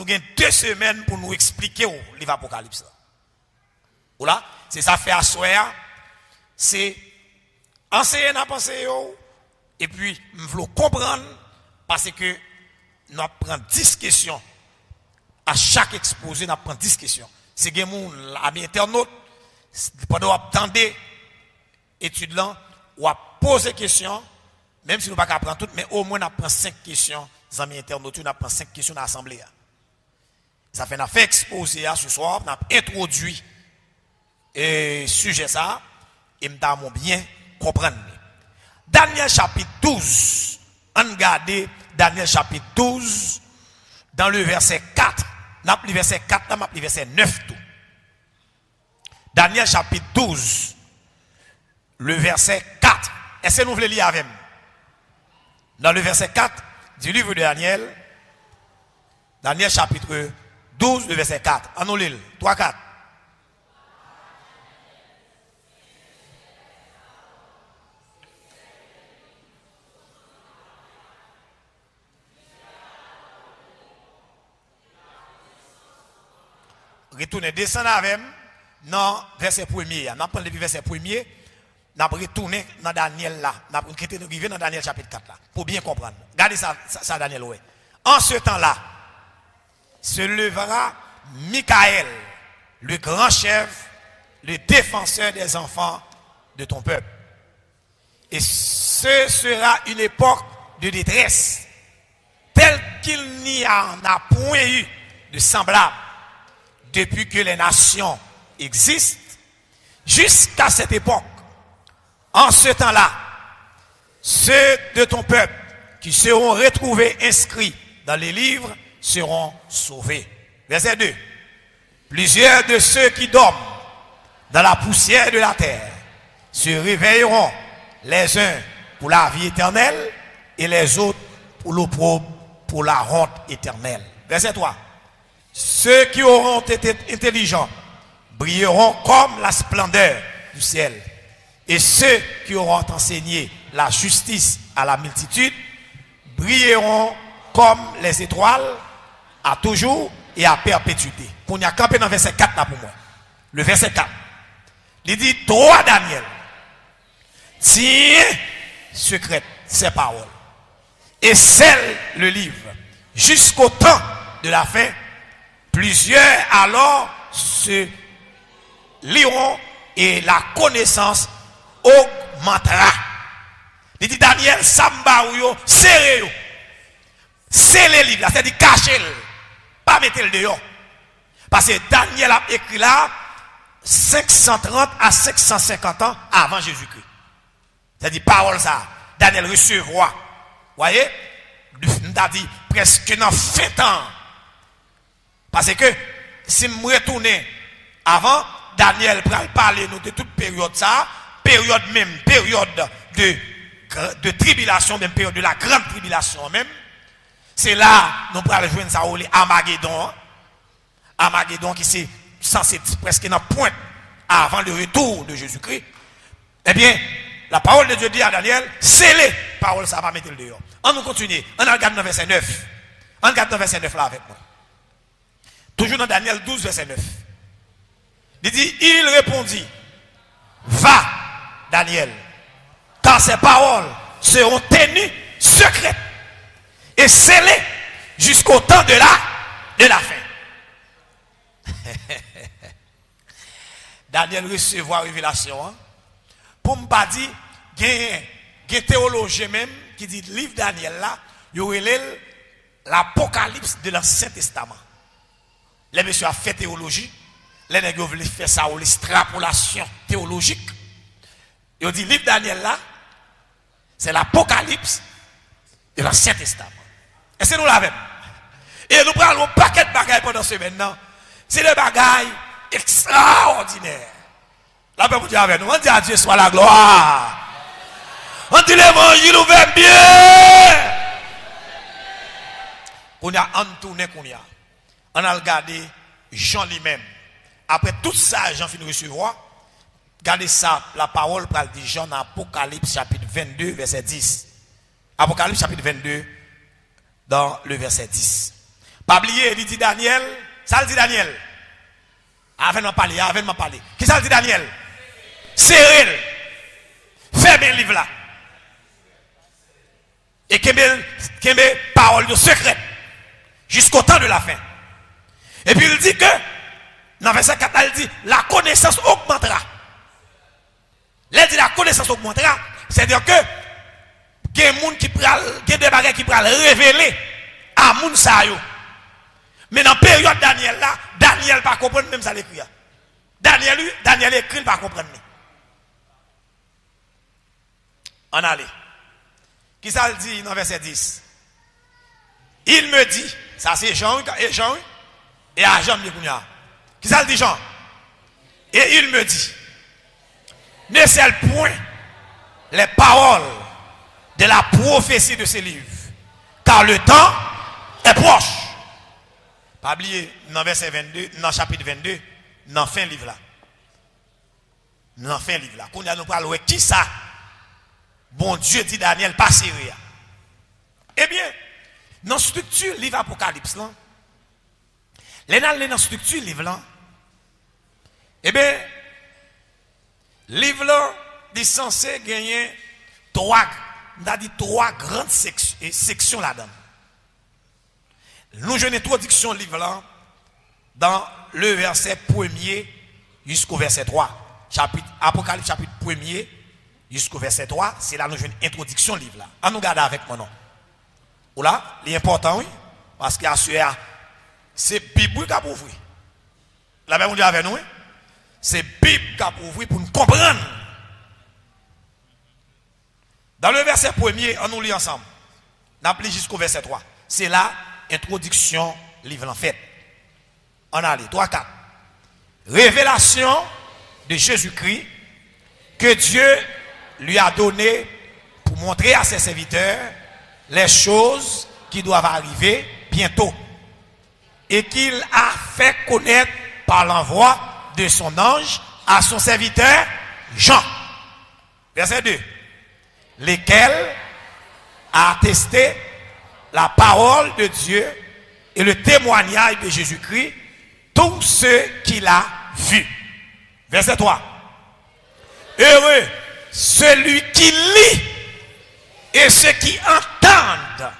nous avons 2 semaines pour nous expliquer le livre Apocalypse. Voilà, c'est ça fait à soir. C'est enseigner dans pensée et puis nous voulons comprendre parce que nous apprenons 10 questions. À chaque exposé, nous apprenons 10 questions. C'est que mon ami internaute, pendant que vous attendez études là, ou à poser des questions, même si nous ne pouvons pas apprendre toutes, mais au moins nous apprenons 5 questions. Les amis internautes, nous apprenons 5 questions dans l'assemblée. Ça fait nous fait exposer ce soir, nous avons introduit le sujet ça, et nous avons bien comprendre. Daniel chapitre 12, on regarde Daniel chapitre 12, dans le verset 4. Nous avons le verset 4, nous avons le verset 9 tout. Daniel chapitre 12, le verset 4. Est-ce que nous voulons lire avec moi? Dans le verset 4 du livre de Daniel, Daniel chapitre 12, le verset 4. En nous lire, 3, 4. Retournez, descendez avec moi dans verset 1er. Nous prenons le verset 1er, nous retournons dans Daniel là. Nous arrivons dans Daniel chapitre 4 là. Pour bien comprendre. Regardez ça Daniel. Ouais. En ce temps-là, se lèvera Michael, le grand chef, le défenseur des enfants de ton peuple. Et ce sera une époque de détresse, telle qu'il n'y en a point eu de semblable depuis que les nations existent jusqu'à cette époque. En ce temps-là, ceux de ton peuple qui seront retrouvés inscrits dans les livres seront sauvés. Verset 2. Plusieurs de ceux qui dorment dans la poussière de la terre se réveilleront, les uns pour la vie éternelle et les autres pour l'opprobre, pour la honte éternelle. Verset 3. Ceux qui auront été intelligents brilleront comme la splendeur du ciel. Et ceux qui auront enseigné la justice à la multitude brilleront comme les étoiles à toujours et à perpétuité. Qu'on y a campé dans le verset 4 là pour moi. Le verset 4. Il dit, toi Daniel, tiens secrète ces paroles et scelle le livre jusqu'au temps de la fin. Plusieurs alors se liront et la connaissance augmentera. Il dit Daniel, Samba ou yo, serrez yo. C'est le livre, c'est-à-dire cachez-le. Pas mettez-le dehors. Parce que Daniel a écrit là 530 à 550 ans avant Jésus-Christ. C'est-à-dire parole ça. Daniel recevra. Vous voyez? Nous avons dit presque dans 20 ans. Parce que si je retourne avant, Daniel pourra parler nous de toute période ça, période de tribulation, même période de la grande tribulation même. C'est là nous pourrons joindre ça au Armageddon. Armageddon qui c'est censé être presque dans pointe avant le retour de Jésus-Christ. Eh bien, la parole de Dieu dit à Daniel, c'est les paroles, ça va mettre le dehors. On nous continue. On regarde dans verset 9. On regarde dans verset 9 là avec moi. Toujours dans Daniel 12, verset 9. Il dit, il répondit, va, Daniel, car ces paroles seront tenues secrètes et scellées jusqu'au temps de la fin. Daniel recevra révélation. Hein? Pour ne pas dire, il y a un théologien même qui dit, le livre Daniel là, il y aurait l'Apocalypse de l'Ancien Testament. Les messieurs ont fait théologie. Les nègres veulent faire ça ou l'extrapolation théologique. Ils ont dit, le livre Daniel là, c'est l'Apocalypse de l'Ancien Testament. Et c'est nous la même. Et nous prenons un paquet de bagailles pendant ce maintenant. C'est des bagailles extraordinaires. La paix pour Dieu avec nous. On dit à Dieu soit la gloire. On dit l'évangile ouvert bien. On a entourné qu'on y a. On a regardé Jean lui-même. Après tout ça, Jean finit de recevoir. Regardez ça, la parole parle de Jean dans Apocalypse chapitre 22, verset 10. Apocalypse chapitre 22, dans le verset 10. Pas oublier, il dit Daniel, ça le dit Daniel. Avant de parler. Qui ça le dit Daniel? Serrel. Fermez le livre là. Et qu'il y ait parole de secret jusqu'au temps de la fin. Et puis il dit que, dans verset 4, il dit, la connaissance augmentera. Il dit la connaissance augmentera, c'est-à-dire que, il y a des gens qui pourront révéler à moun sa yo. Mais dans la période Daniel là, Daniel pas comprendre même ça l'écrit. Daniel écrit pas comprendre. On allait. Qui ça le dit dans verset 10? Il me dit, ça c'est Jean et à Jean Mekounia. Qui ça le dit Jean? Et il me dit, ne scelle point les paroles de la prophétie de ces livres, car le temps est proche. Pas oublier, dans verset 22, dans chapitre 22, dans fin livre là. Dans fin livre là. Qu'on a nous parlé qui ça? Bon Dieu dit Daniel, pas sérieux. Eh bien, dans la structure livre Apocalypse là, dans la structure livre là, eh bien, livre là, il est censé gagner trois grandes sections là-dedans. Nous avons une introduction livre là, dans le verset 1er jusqu'au verset 3. Apocalypse chapitre 1er jusqu'au verset 3, c'est là nous avons une introduction livre là. On nous garde avec moi non. Ou là, l'important oui, parce que c'est Bible qui a ouvert. La même on dit avec nous, c'est Bible qui a ouvert pour nous comprendre. Dans le verset 1er, on nous lit ensemble. On a jusqu'au verset 3. C'est là introduction livre en fait. On a les 3 4. Révélation de Jésus-Christ que Dieu lui a donné pour montrer à ses serviteurs les choses qui doivent arriver bientôt et qu'il a fait connaître par l'envoi de son ange à son serviteur Jean. Verset 2. Lesquels a attesté la parole de Dieu et le témoignage de Jésus-Christ, tout ce qu'il a vu. Verset 3. Heureux celui qui lit et ceux qui entendent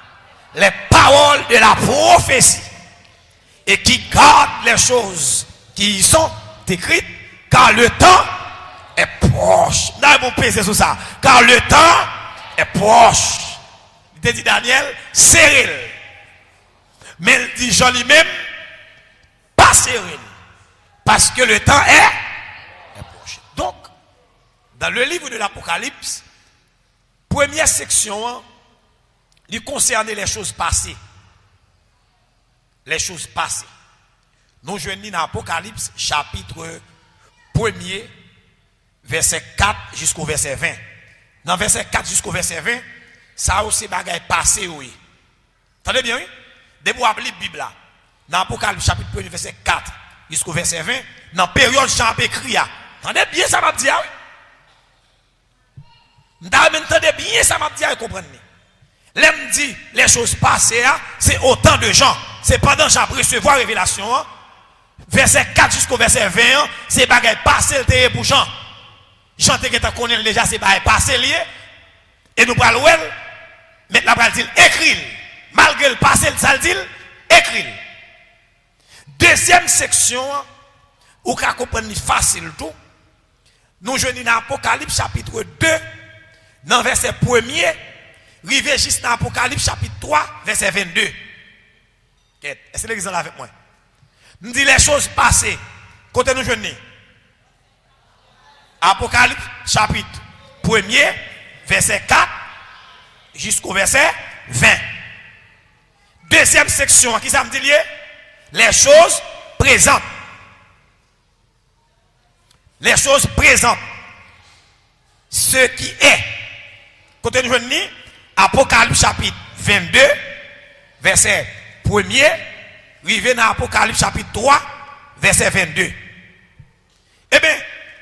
les paroles de la prophétie et qui gardent les choses qui y sont écrites, car le temps est proche. Là, mon PC sur ça. Car le temps est proche. Il dit Daniel, serré. Mais il dit Jean lui-même, pas serré. Parce que le temps est proche. Donc, dans le livre de l'Apocalypse, première section, il concerne les choses passées. Les choses passées. Nous joignons dans l'Apocalypse, chapitre 1er, verset 4 jusqu'au verset 20. Dans verset 4 jusqu'au verset 20, ça aussi bagaille passé, oui. Entendez bien, oui? Dès que vous appelez la Bible là, dans l'Apocalypse, chapitre 1er, verset 4 jusqu'au verset 20, dans la période Jean écrit, entendez bien ça m'a dit, oui? Entendez bien ça m'a dit, vous comprenez? L'aime dit les choses passées, c'est autant de gens. C'est pendant Jean recevoir révélation, verset 4 jusqu'au verset 20, c'est bagaille passé le pour Jean. Jean te connaît déjà, c'est bagaille passé lié. Et nous parlons, maintenant nous dire écrit. Malgré le passé, ça dit écrit. Deuxième section, ou qu'à comprendre facile tout. Nous jouons dans Apocalypse chapitre 2, dans verset 1er, arrivé juste dans Apocalypse chapitre 3, verset 22. Est-ce que l'église là avec moi? Nous dit les choses passées. Côté nous jouons. Apocalypse chapitre 1er, verset 4 jusqu'au verset 20. Deuxième section, qui ça me dit lié? Les choses présentes. Les choses présentes. Ce qui est. Côté nous jouons, Apocalypse chapitre 22, verset 1er, arrivé dans Apocalypse chapitre 3, verset 22. Eh bien,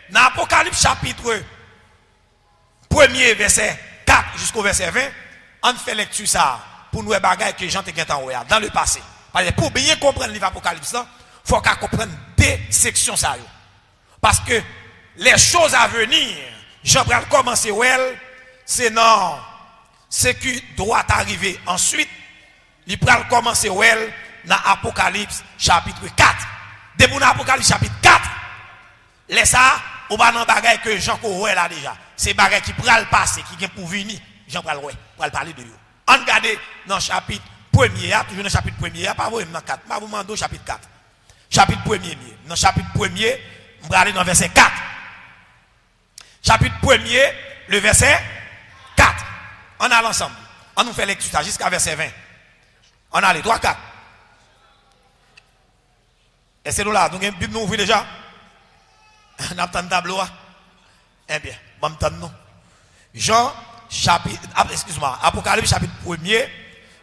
dans Apocalypse chapitre 1er, verset 4 jusqu'au verset 20, on fait lecture ça pour nous bagaille que Jean te en dans le passé. Parce que pour bien comprendre le livre Apocalypse, il faut qu'on comprenne deux sections. Ça. Parce que les choses à venir, j'aimerais commencer, c'est non, c'est qui doit arriver. Ensuite, il va commencer dans Apocalypse chapitre 4. Depuis l'Apocalypse chapitre 4, les ça, on va dans bagaille que Jean Coré là déjà. C'est bagaille qui pourra le passer, qui vient pour venir. Jean pourra le parler de lui. On regarde dans le chapitre 1er, toujours dans le chapitre 1er, pas vous dans 4, pas vous demandez chapitre 4. Chapitre 1er, dans le chapitre 1er, on va aller dans le verset 4. Chapitre 1er, le verset 4. On a l'ensemble. On nous fait lecture jusqu'à verset 20. On a les 3, 4. Et c'est nous là, nous avons Bible nous ouvrir déjà. On a un tableau. Eh bien, on a nous. Jean, chapitre, excuse-moi, Apocalypse chapitre 1er,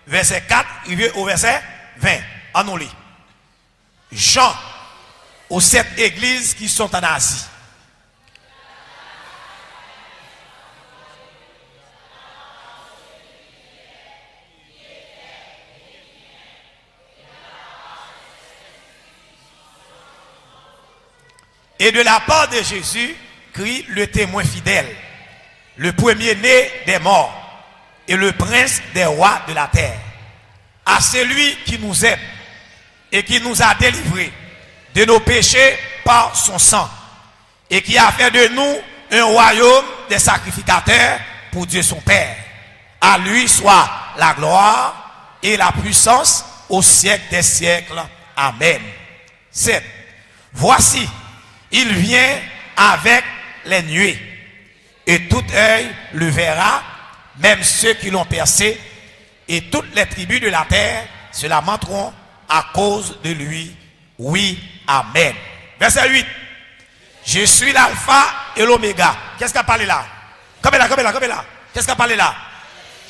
verset 4, arrivé au verset 20. On nous lit. Jean, aux 7 églises qui sont en Asie. Et de la part de Jésus, crie le témoin fidèle, le premier-né des morts et le prince des rois de la terre. À celui qui nous aime et qui nous a délivrés de nos péchés par son sang et qui a fait de nous un royaume des sacrificateurs pour Dieu son Père. À lui soit la gloire et la puissance au siècle des siècles. Amen. 7. Voici, il vient avec les nuées, et tout œil le verra, même ceux qui l'ont percé, et toutes les tribus de la terre se lamenteront à cause de lui. Oui, amen. Verset 8. Je suis l'alpha et l'oméga. Qu'est-ce qu'a parlé là? Comme là. Qu'est-ce qu'a parlé là?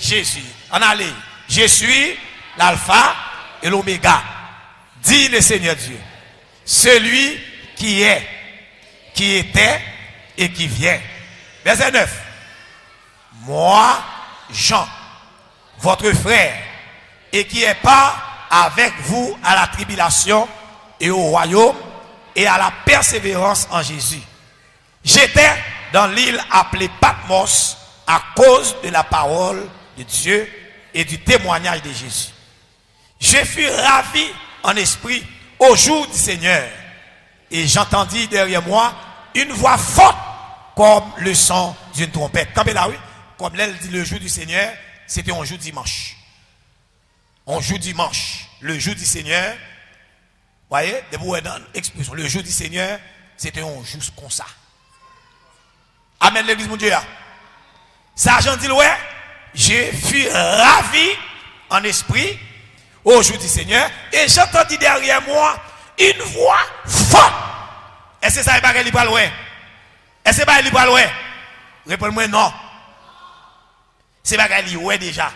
Jésus. En allez. Je suis l'alpha et l'oméga. Dit le Seigneur Dieu. Celui qui est, qui était et qui vient. Verset 9. Moi, Jean, votre frère, et qui est part avec vous à la tribulation et au royaume et à la persévérance en Jésus. J'étais dans l'île appelée Patmos à cause de la parole de Dieu et du témoignage de Jésus. Je fus ravi en esprit au jour du Seigneur et j'entendis derrière moi une voix forte comme le son d'une trompette. Comme là, oui, comme elle dit le jour du Seigneur, c'était un jour dimanche. Un jour dimanche, le jour du Seigneur. Vous voyez, dans l'expression, le jour du Seigneur, c'était un jour comme ça. Amen, l'église, mon Dieu. Ça, j'en dis, ouais, je fus ravi en esprit au jour du Seigneur et j'entendis derrière moi une voix forte. Est-ce que ça n'est pas qu'il parle, ouais? Est-ce que c'est pas qu'il parle, ouais? Réponds-moi non. C'est pas qu'il ouais déjà.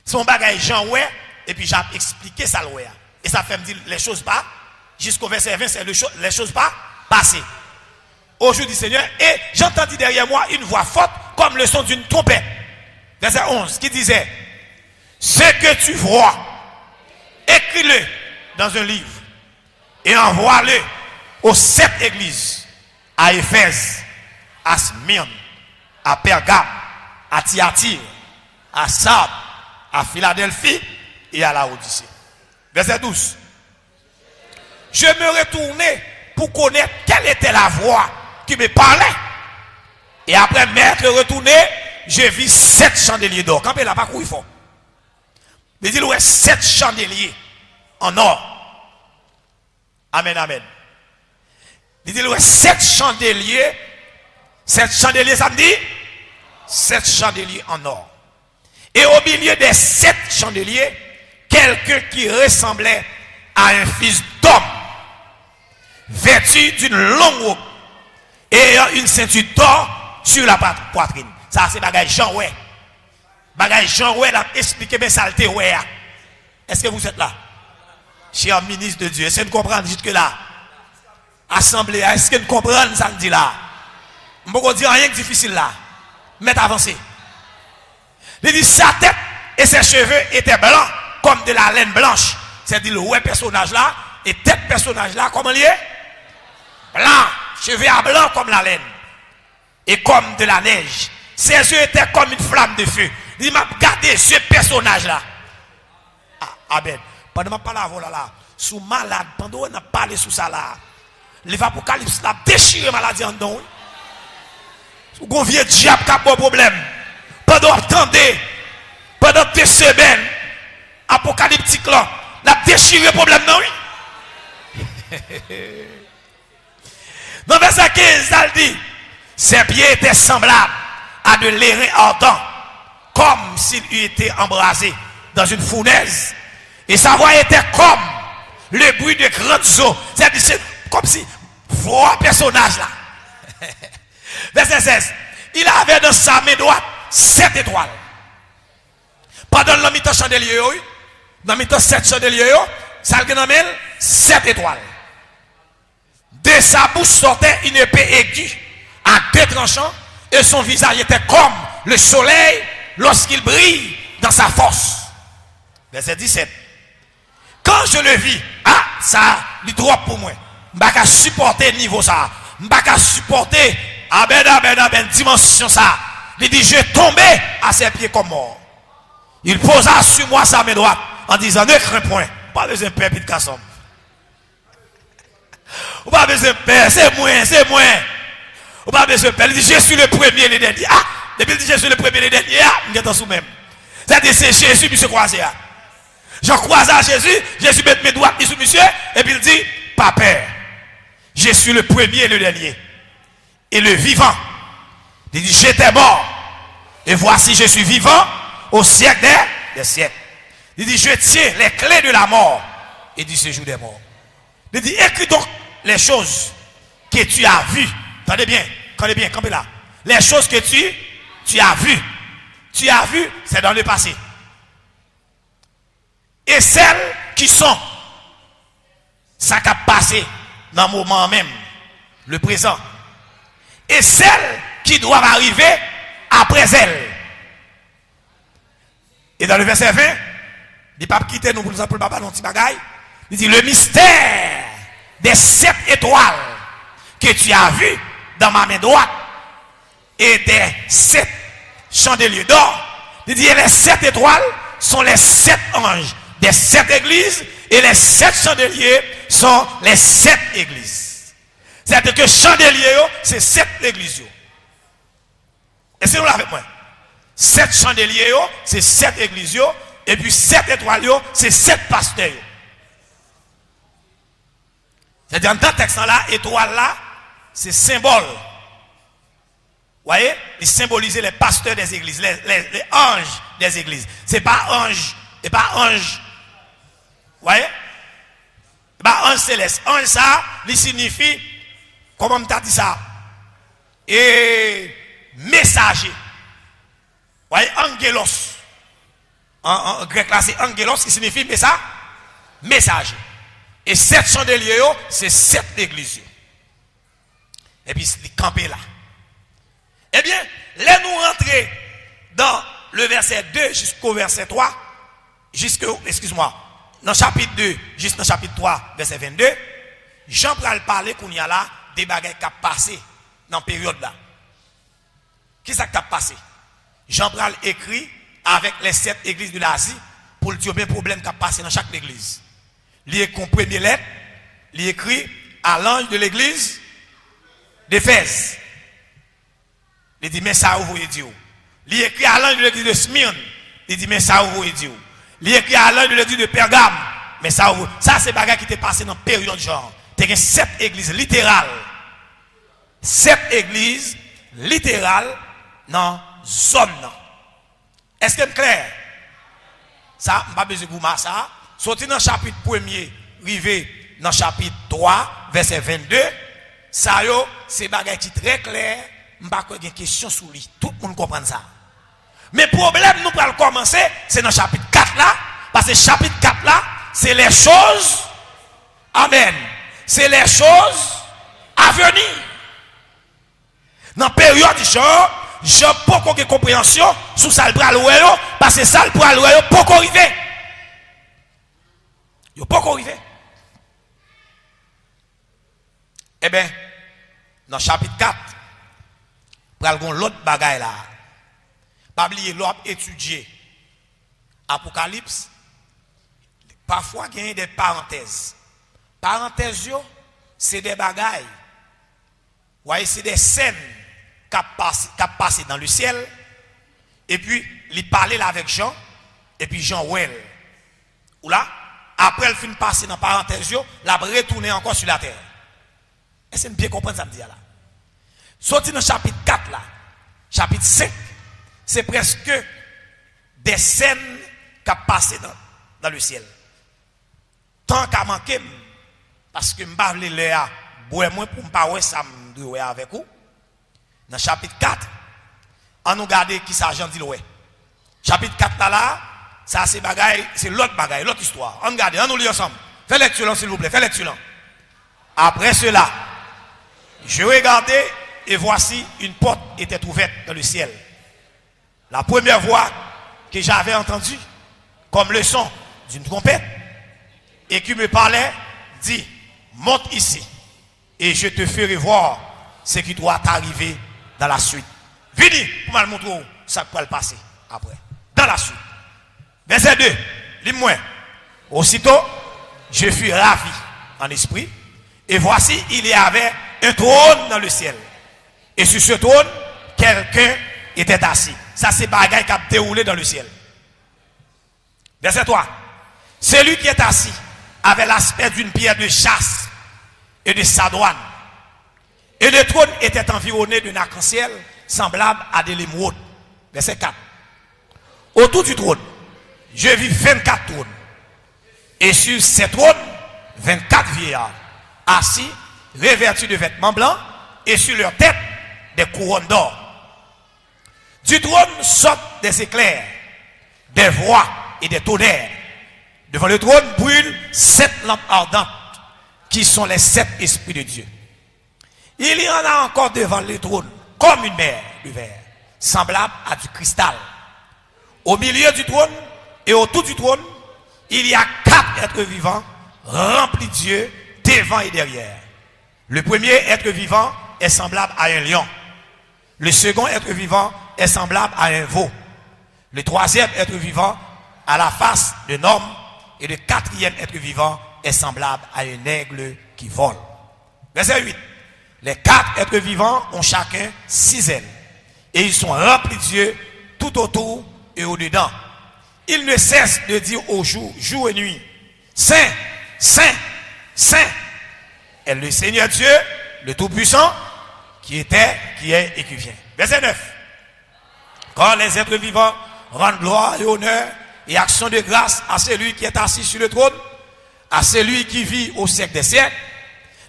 Son bagage Jean ouais, et puis j'ai expliqué ça, ouais. Et ça fait me dire les choses pas, jusqu'au verset 20, c'est les choses pas passées. Au jour du Seigneur, et j'entendis derrière moi une voix forte comme le son d'une trompette. Verset 11, qui disait, ce que tu vois, écris-le dans un livre et envoie-le aux 7 églises, à Éphèse, à Smyrne, à Pergame, à Thyatire, à Sardes, à Philadelphie et à Laodicée. Verset 12. Je me retournai pour connaître quelle était la voix qui me parlait. Et après m'être retourné, je vis 7 chandeliers d'or. Quand il n'a pas couru fort. Il dit, ouais, 7 chandeliers en or. Amen, amen. Il dit, ouais, 7 chandeliers. 7 chandeliers, ça me dit 7 chandeliers en or. Et au milieu des 7 chandeliers, quelqu'un qui ressemblait à un fils d'homme, vêtu d'une longue robe, et ayant une ceinture d'or sur la poitrine. Ça, c'est bagage Jean, ouais. Bagage Jean, ouais, l'a expliqué, mais saleté, ouais. Est-ce que vous êtes là? Cher ministre de Dieu, est-ce que vous comprenez jusque là? Assemblée, est-ce que vous comprenez ça me dit là? Je ne peux pas dire rien de difficile là. Mais avancez. Il dit sa tête et ses cheveux étaient blancs comme de la laine blanche. C'est-à-dire le ouais personnage là, et tête personnage là, comment il est? Blanc, cheveux à blanc comme la laine. Et comme de la neige. Ses yeux étaient comme une flamme de feu. Il m'a regardé ce personnage là. Amen. Pendant que je parle là, sous malade, pendant qu'on a parlé sous ça là, l'Apocalypse l'a déchiré maladie en dedans. Sous un vieux diable qui a un problème. Pendant que attendez, pendant 2 semaines, apocalyptique là, l'a déchiré le problème non oui. Dans verset 15, ça dit, ses pieds étaient semblables à de l'airain ardent, comme s'il eût été embrasé dans une fournaise. Et sa voix était comme le bruit de grandes eaux. C'est comme si, voix personnage là. Verset 16. Il avait dans sa main droite 7 étoiles. Pendant le mi-temps chandelier, dans le mi-temps 7 chandeliers, ça a 7 étoiles. De sa bouche sortait une épée aiguë à 2 tranchants et son visage était comme le soleil lorsqu'il brille dans sa force. Verset 17. Quand je le vis, ça, il drop pour moi. Je ne peux pas supporter le niveau ça. Je ne peux pas supporter, dimension ça. Il dit, je tombais à ses pieds comme mort. Il posa sur moi sa main droite en disant, ne crains point. Pas besoin de père et de cassom. Ou pas besoin de père, c'est moi. Ou pas besoin de père. Il dit, je suis le premier et le dernier. Depuis qu'il dit, je suis le premier et le dernier, je suis sous même. C'est-à-dire, c'est Jésus qui se croise. Je croise à Jésus, Jésus met mes doigts sous monsieur, et puis il dit, pas peur. Je suis le premier et le dernier. Et le vivant. Il dit, j'étais mort. Et voici, je suis vivant au siècle des siècles. Il dit, je tiens les clés de la mort et du séjour des morts. Il dit, écris donc les choses que tu as vues. Attendez bien, campez là. Les choses que tu as vues. Tu as vu, c'est dans le passé. Et celles qui sont, ça qui a passé dans le moment même, le présent. Et celles qui doivent arriver après elles. Et dans le verset 20, il ne pas quitter nous pour nous appeler non petit bagaille. Il dit, le mystère des 7 étoiles que tu as vues dans ma main droite et des 7 chandeliers d'or. Il dit, les 7 étoiles sont les 7 anges des 7 églises et les 7 chandeliers sont les 7 églises. C'est-à-dire que chandelier, c'est 7 églises. Et c'est nous là avec moi. 7 chandeliers, c'est 7 églises. Et puis 7 étoiles, c'est 7 pasteurs. C'est-à-dire dans le texte là, étoile là, c'est symbole. Vous voyez, il symbolise les pasteurs des églises, les anges des églises. C'est pas ange, et pas ange. Vous voyez? C'est pas ange céleste. Ange ça, il signifie, comment on t'a dit ça? Et messager. Vous voyez, angelos. En grec là, c'est angelos qui signifie messager. Et 7 chandeliers, c'est 7 églises. Et puis, il campé là. Eh bien, là nous rentrer dans le verset 2 jusqu'au verset 3, dans le chapitre 2, jusqu'au dans le chapitre 3, verset 22, Jean pral parler qu'on y a là des bagages qui ont passé dans la période là. Qui ça qui a passé? Jean pral écrit avec les 7 églises de l'Asie pour dire bien problème qui a passé dans chaque église. Il écrit en première lettre, il écrit à l'ange de l'église d'Éphèse. Il dit, mais ça, vous voyez Dieu. Il écrit à l'ange de l'église de Smyrne. Il dit, mais ça, vous voyez Dieu. Il écrit à l'ange de l'église de Pergame. Mais ça, c'est des bagages qui étaient passés dans la période genre. Il y a 7 églises littérales. 7 églises littérales dans la zone. Est-ce que c'est clair? Ça, je n'ai pas besoin de vous dire ça. Sorti dans le chapitre 1er, arrivé dans le chapitre 3, verset 22. Ça, c'est des bagages qui sont très clairs. Je ne vais pas avoir de questions sur lui. Tout le monde comprend ça. Mais le problème, nous allons commencer, c'est dans le chapitre 4 là. Parce que le chapitre 4 là, c'est les choses. Amen. C'est les choses à venir. Dans la période du genre, j'ai pas de compréhension sur ça le bras parce que ça le bras pas arriver. Yo pas arrivé. Eh bien, dans le chapitre 4, pral gon l'autre bagaille là. Pas oublier l'autre étudier Apocalypse. Parfois il y a des parenthèses. Parenthèses yo, c'est des bagailles. Ouais, c'est des scènes qui passent dans le ciel. Et puis, il parlait là avec Jean. Et puis Jean Well. Ou là, après il fin passer dans parenthèse yo, la retourner encore sur la terre. Est-ce que bien comprendre ça me dit là? Sorti dans le chapitre 4 là, chapitre 5, c'est presque des scènes qui passent dans le ciel. Tant qu'à manquer, parce que je ne vais pas le boire moins pour ne pas voir ça avec vous. Dans le chapitre 4, on nous regarde qui ça Jean dit le chapitre 4 là, ça c'est bagaille, c'est l'autre bagaille, l'autre histoire. On regarde, on nous lit ensemble. Fais lecture s'il vous plaît, fais lecture. Après cela, je regardais et voici une porte était ouverte dans le ciel. La première voix que j'avais entendue, comme le son d'une trompette, et qui me parlait, dit, monte ici, et je te ferai voir ce qui doit t'arriver dans la suite. Vini, pour me montrer ça peut le passer après. Dans la suite. Verset 2, lis-moi. Aussitôt, je fus ravi en esprit, et voici, il y avait un trône dans le ciel. Et sur ce trône, quelqu'un était assis. Ça, c'est bagaille qui a déroulé dans le ciel. Verset 3. Celui qui est assis avait l'aspect d'une pierre de chasse et de sadoine. Et le trône était environné d'un arc-en-ciel semblable à de l'émeraude. Verset 4. Autour du trône, je vis 24 trônes. Et sur ces trônes, 24 vieillards, assis, revêtus de vêtements blancs, et sur leur tête, des couronnes d'or. Du trône sortent des éclairs, des voix et des tonnerres. Devant le trône brûlent 7 lampes ardentes, qui sont les 7 esprits de Dieu. Il y en a encore devant le trône, comme une mer de verre, semblable à du cristal. Au milieu du trône et autour du trône, il y a 4 êtres vivants, remplis de Dieu, devant et derrière. Le premier être vivant est semblable à un lion. Le second être vivant est semblable à un veau. Le troisième être vivant a la face d'un homme. Et le quatrième être vivant est semblable à un aigle qui vole. Verset 8. Les 4 êtres vivants ont chacun 6 ailes. Et ils sont remplis de Dieu tout autour et au-dedans. Ils ne cessent de dire au jour et nuit, Saint, Saint, Saint est le Seigneur Dieu, le Tout-Puissant, qui était, qui est et qui vient. Verset 9. Quand les êtres vivants rendent gloire et honneur et action de grâce à celui qui est assis sur le trône, à celui qui vit au siècle des siècles,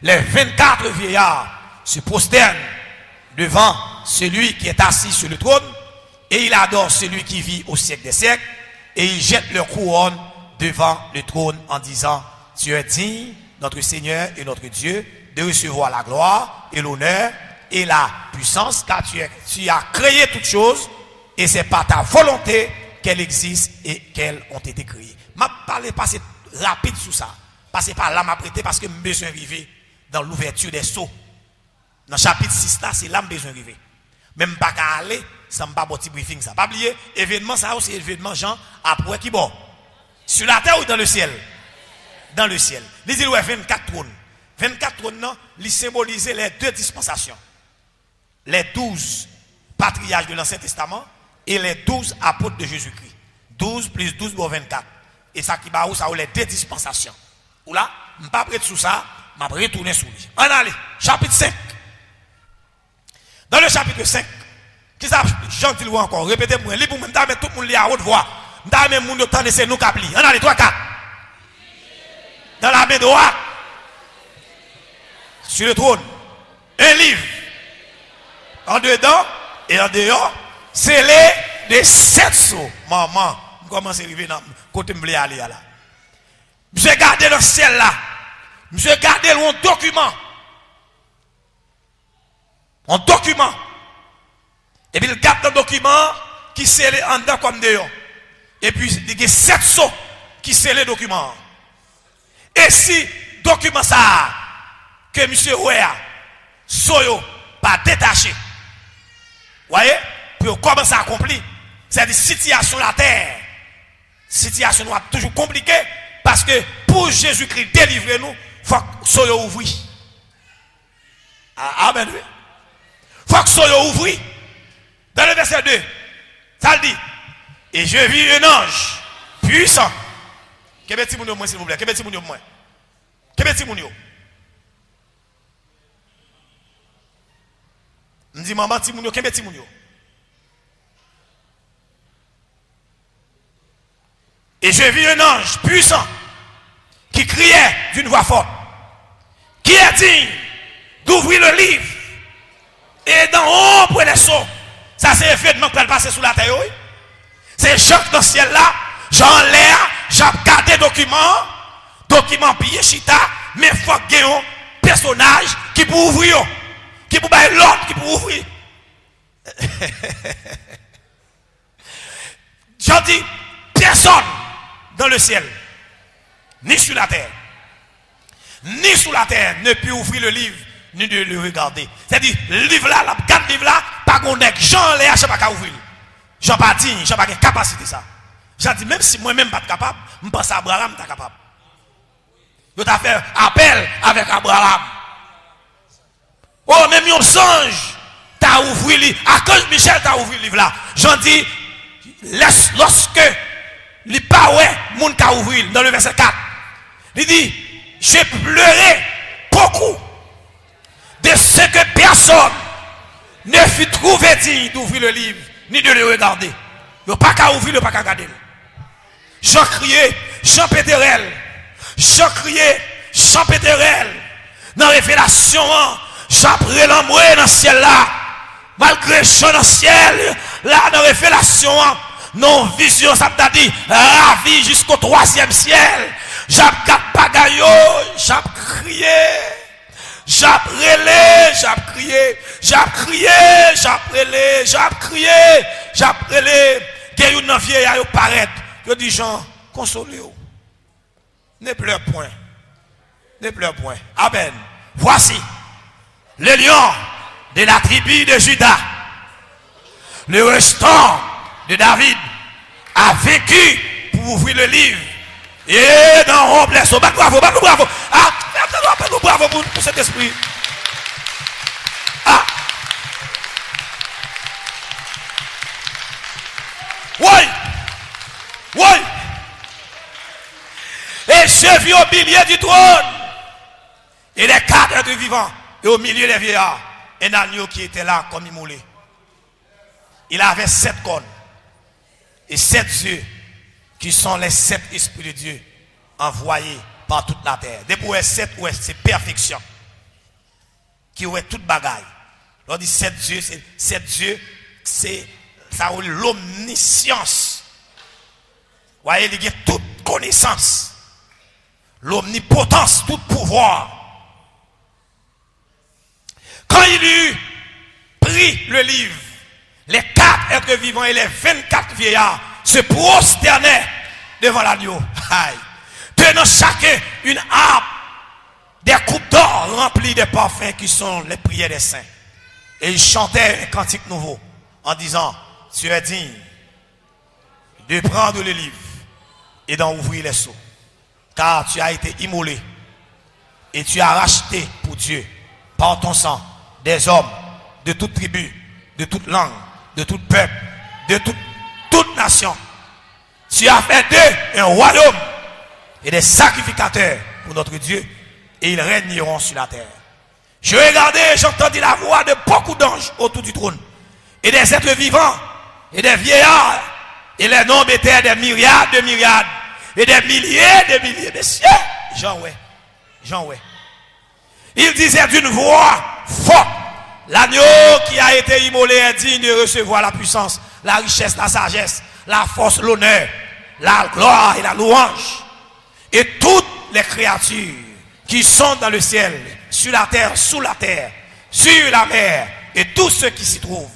les 24 vieillards se prosternent devant celui qui est assis sur le trône et ils adorent celui qui vit au siècle des siècles et ils jettent leur couronne devant le trône en disant, tu es digne, notre Seigneur et notre Dieu, de recevoir la gloire et l'honneur et la puissance, car tu as créé toutes choses et c'est par ta volonté qu'elles existent et qu'elles ont été créées. Je vais parler, passer rapide sur ça. Passer par là, m'a prêté parce que je besoin de vivre dans l'ouverture des sceaux. Dans le chapitre 6 là, c'est là que je besoin de vivre. Même pas qu'à aller, ça ne pas un petit briefing ça. Pas oublier, événement ça aussi, événement Jean, après qui bon. Sur la terre ou dans le ciel? Dans le ciel. Il dit, ouais, 24 trônes. 24 trônes, non, ils symbolisent les 2 dispensations. Les 12 patriarches de l'Ancien Testament et les 12 apôtres de Jésus-Christ. 12 plus 12 pour 24. Et ça qui va où ça ou les 2 dispensations. Ou là, je ne suis pas prêt sur ça, je vais retourner sur lui. On allez, chapitre 5. Dans le chapitre 5, qui ça, Jean dit encore, répétez-moi, lis pour moi, tout le monde lit à haute voix. Même monde temps de c'est nous qui lit. On allez, 3, 4. Dans la main droite, sur le trône, un livre. En dedans et en dehors, scellé de 7 sceaux. Maman, comment c'est arrivé dans côté m'blé aller là. Monsieur gardé le ciel là. Monsieur gardé un document. Un document. Et puis il garde un document qui scellé en dedans comme dehors. Et puis il y a 7 sceaux qui scellent le document. Et si document ça que monsieur Ouéa soyo pas détaché, voyez, pour commencer à accomplir, c'est une situation la terre. Situation toujours compliquée parce que pour Jésus-Christ délivrer nous, il faut que soyo ouvri. Amen. Il faut que soyo ouvri. Dans le verset 2, ça le dit. Et je vis un ange puissant. Qu'est-ce que vous s'il vous plaît? Qu'est-ce que vous moi? Qu'est-ce que vous me dit maman Timounio, qu'est-ce que vous Et je vis un ange puissant qui criait d'une voix forte. Qui est digne d'ouvrir le livre et d'en haut pour les sauts. Ça c'est effectivement qui va passer sous la terre. Oui? C'est Jacques dans le ciel là, Jean l'air, j'ai gardé document bien chita, mais il faut qu'il y ait un personnage qui peut ouvrir, qui peut bailler l'autre, qui peut ouvrir. J'en dis, personne dans le ciel, ni sur la terre, ne peut ouvrir le livre, ni de le regarder. C'est-à-dire, le livre là, la garde livre là, pas qu'on ait Jean l'air, je ne sais pas qu'à ouvrir. Jean pas digne, je n'ai pas de capacité ça. J'ai dit, même si moi-même pas capable, je pense à Abraham est capable. Je t'ai fait appel avec Abraham. Oh, même un songe, t'as ouvert le livre. À cause Michel, t'as ouvert le livre là. J'en dis, lorsque le paoué, moun ka ouvrir, dans le verset 4, il dit, j'ai pleuré beaucoup de ce que personne ne fut trouvé digne d'ouvrir le livre, ni de le regarder. Il n'y a pas qu'à ouvrir, il n'y a pas qu'à regarder. Jean crié, Jean Péterel. Jean crié, Jean Péterel. Dans la révélation, Jean pris l'amour dans le ciel là. Malgré Jean dans le ciel, là dans la révélation, non vision, ça t'a dit, ravi jusqu'au 3e ciel. J'ai quatre bagailles, j'ai crié. J'ai prélé, j'ai crié, j'ai crié, j'ai prélé, j'ai crié, j'ai prélé. Il y a une vieille à paraître. Je dis, Jean, consolez-vous. Ne pleure point. Ne pleure point. Amen. Voici le lion de la tribu de Juda. Le restant de David a vécu pour ouvrir le livre. Et dans on blesse. Bravo, bravo, bravo. Ah, bravo pour cet esprit. Ah. Oui. Oui. Et je vis au milieu du trône. Et les 4 êtres vivants. Et au milieu des vieillards. Un agneau qui était là comme immolé. Il avait 7 cornes. Et 7 yeux. Qui sont les 7 esprits de Dieu. Envoyés par toute la terre. Depuis 7, c'est perfection. Qui est toute bagaille. On dit 7 yeux, c'est ça l'omniscience. Vous voyez, il y a toute connaissance. L'omnipotence, tout pouvoir. Quand il eut pris le livre, les 4 êtres vivants et les 24 vieillards se prosternaient devant l'agneau. Tenant chacun une harpe, des coupes d'or remplies de parfums qui sont les prières des saints. Et ils chantaient un cantique nouveau en disant, tu es digne de prendre le livre et d'en ouvrir les sceaux. Car tu as été immolé et tu as racheté pour Dieu par ton sang des hommes de toute tribu, de toute langue, de tout peuple, de toute nation. Tu as fait d'eux un royaume et des sacrificateurs pour notre Dieu et ils régneront sur la terre. Je regardais et j'entendis la voix de beaucoup d'anges autour du trône et des êtres vivants et des vieillards et les nombres étaient des myriades de myriades et des milliers de cieux. Jean ouais. Il disait d'une voix forte, l'agneau qui a été immolé est digne de recevoir la puissance, la richesse, la sagesse, la force, l'honneur, la gloire et la louange. Et toutes les créatures qui sont dans le ciel, sur la terre, sous la terre, sur la mer, et tous ceux qui s'y trouvent,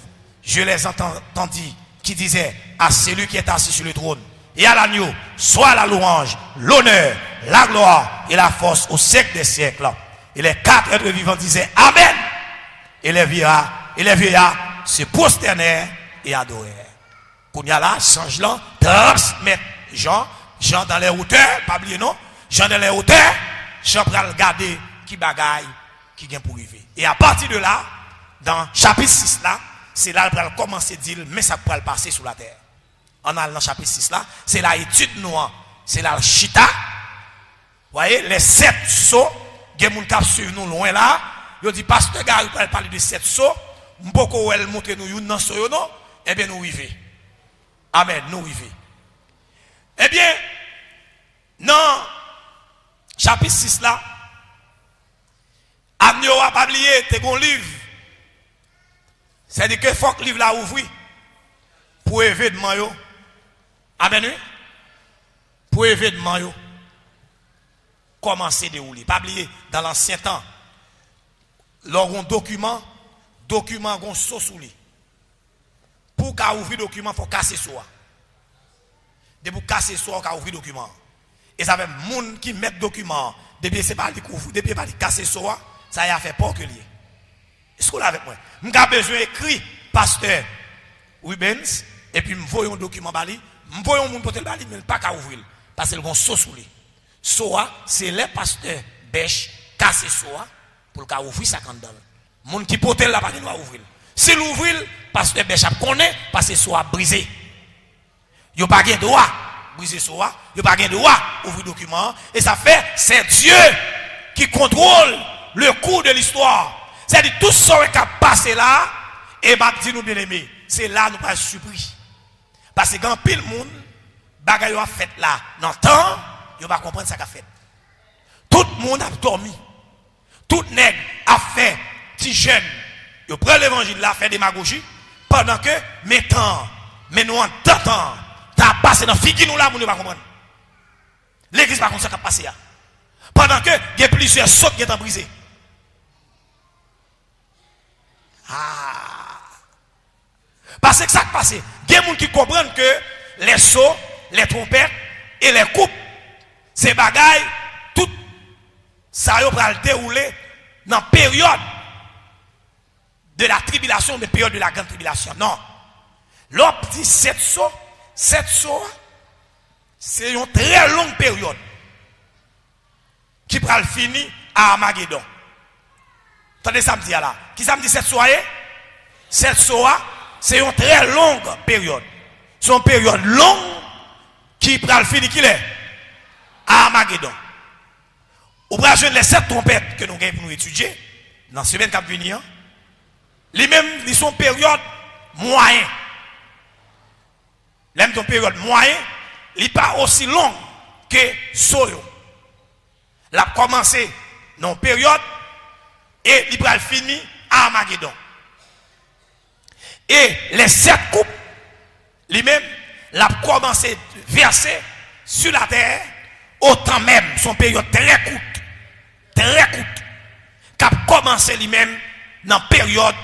je les entendis qui disaient à celui qui est assis sur le trône et à l'agneau soit la louange, l'honneur, la gloire et la force au siècle des siècles. Et les 4 êtres vivants disaient Amen. Et les vieillards se prosternèrent et adorèrent. Qu'on y a là, change là, transmettre Jean dans les hauteurs, pas oublier non, Jean dans les hauteurs, Jean va regarder qui bagaille, qui vient pour arriver. Et à partir de là, dans chapitre 6 là, c'est là qu'il va commencer à dire, mais ça pourra le passer sur la terre. En allant dans chapitre 6 là, c'est la étude noire, c'est la chita. Vous voyez, les 7 sauts, il y a des gens qui suivent nous loin là. Ils dit, pasteur Gary, vous parler de 7 sauts. Beaucoup elle montre nous dans ce non. Eh bien, nous vivons. Amen, nous vivons. Eh bien, dans chapitre 6 là, Amnio a pas oublié, c'est un livre. C'est-à-dire que faut que le livre là ouvre pour événement yo. Amen, oui. Pour événement yo. Commencer à dérouler. Pas oublier, dans l'ancien temps, lorsqu'on document on saut sous lui. Pour qu'à ouvrir document, il faut casser soi. De pour casser soi, on ouvrir document. Et ça fait monde qui met document, depuis c'est pas depuis pas casser soi, ça y a fait pas que lié. Est-ce que vous avec moi? M'ka besoin écrit pasteur Rubens et puis m'voyons un document bali, m'voyons mon porter bali mais pas qu'à ouvrir parce qu'ils vont saut sous lui. Soa, c'est les pasteurs bêche casser soa pour qu'à ouvrir ça quand dans. Moun qui porter là pas doit ouvrir. Si l'ouvrir, pasteur bêche connaît parce que soa brisé. Yo pas gain droit briser soa, yo pas gain droit ouvrir document et ça fait c'est Dieu qui contrôle le cours de l'histoire. C'est-à-dire tout ce qui a passé là et m'a dit nous bien aimés, c'est là nous pas surpris. Parce que quand pile monde bagaille a fait là dans temps, yo va comprendre ça qu'a fait. Tout le monde a dormi. Tout nègre a fait petit jeune. Yo prend l'évangile là fait démagogie pendant que mais nous en temps t'as passé dans figure nous là nous pas comprendre. L'église pas comme ça qu'a passé là. Pendant que il y a plusieurs sauts qui sont brisés. Parce que ça qui passe, il y a des gens qui comprennent que les sauts, les trompettes et les coupes, ces bagailles, tout ça va le dérouler dans la période de la tribulation, mais période de la grande tribulation. Non. L'autre dit 7 sauts, c'est une très longue période qui va finir à Armageddon. Attendez ça me dit là. Qui ça me dit 7 soirées? 7 soirs, c'est une très longue période. C'est une période longue qui va finir qui est? À Armageddon. Ou va jouer les 7 trompettes que nous avons pour nous étudier dans la semaine qui va venir. Ils sont période moyenne. L'aime ton période moyenne, il n'est pas aussi long que Soyo. Il a commencé dans une période et il va finir à Armageddon. Et les 7 coupes, lui-même, il a commencé à verser sur la terre, autant même son période très courte, qui a commencé lui-même dans la période,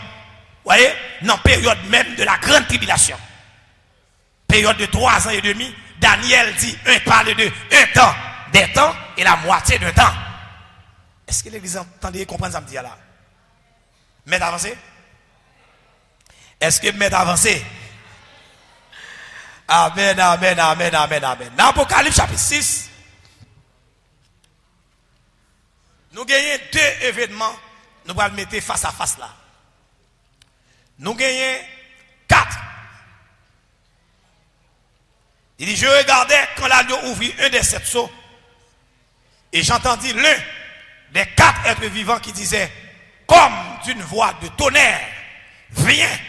voyez, dans la période même de la grande tribulation. Période de 3 ans et demi, Daniel dit, parle de un temps, des temps et la moitié d'un temps. Est-ce que l'église entendait comprendre ça me dit là? M'être avancé? Est-ce que m'être avancé? Amen, amen, amen, amen, amen. Dans l'Apocalypse chapitre 6, nous gagnons 2 événements, nous allons mettre face à face là. Nous gagnons 4. Il dit, je regardais quand l'agneau ouvrit un des 7 sceaux, et j'entendis l'un des 4 êtres vivants qui disait, comme d'une voix de tonnerre, viens.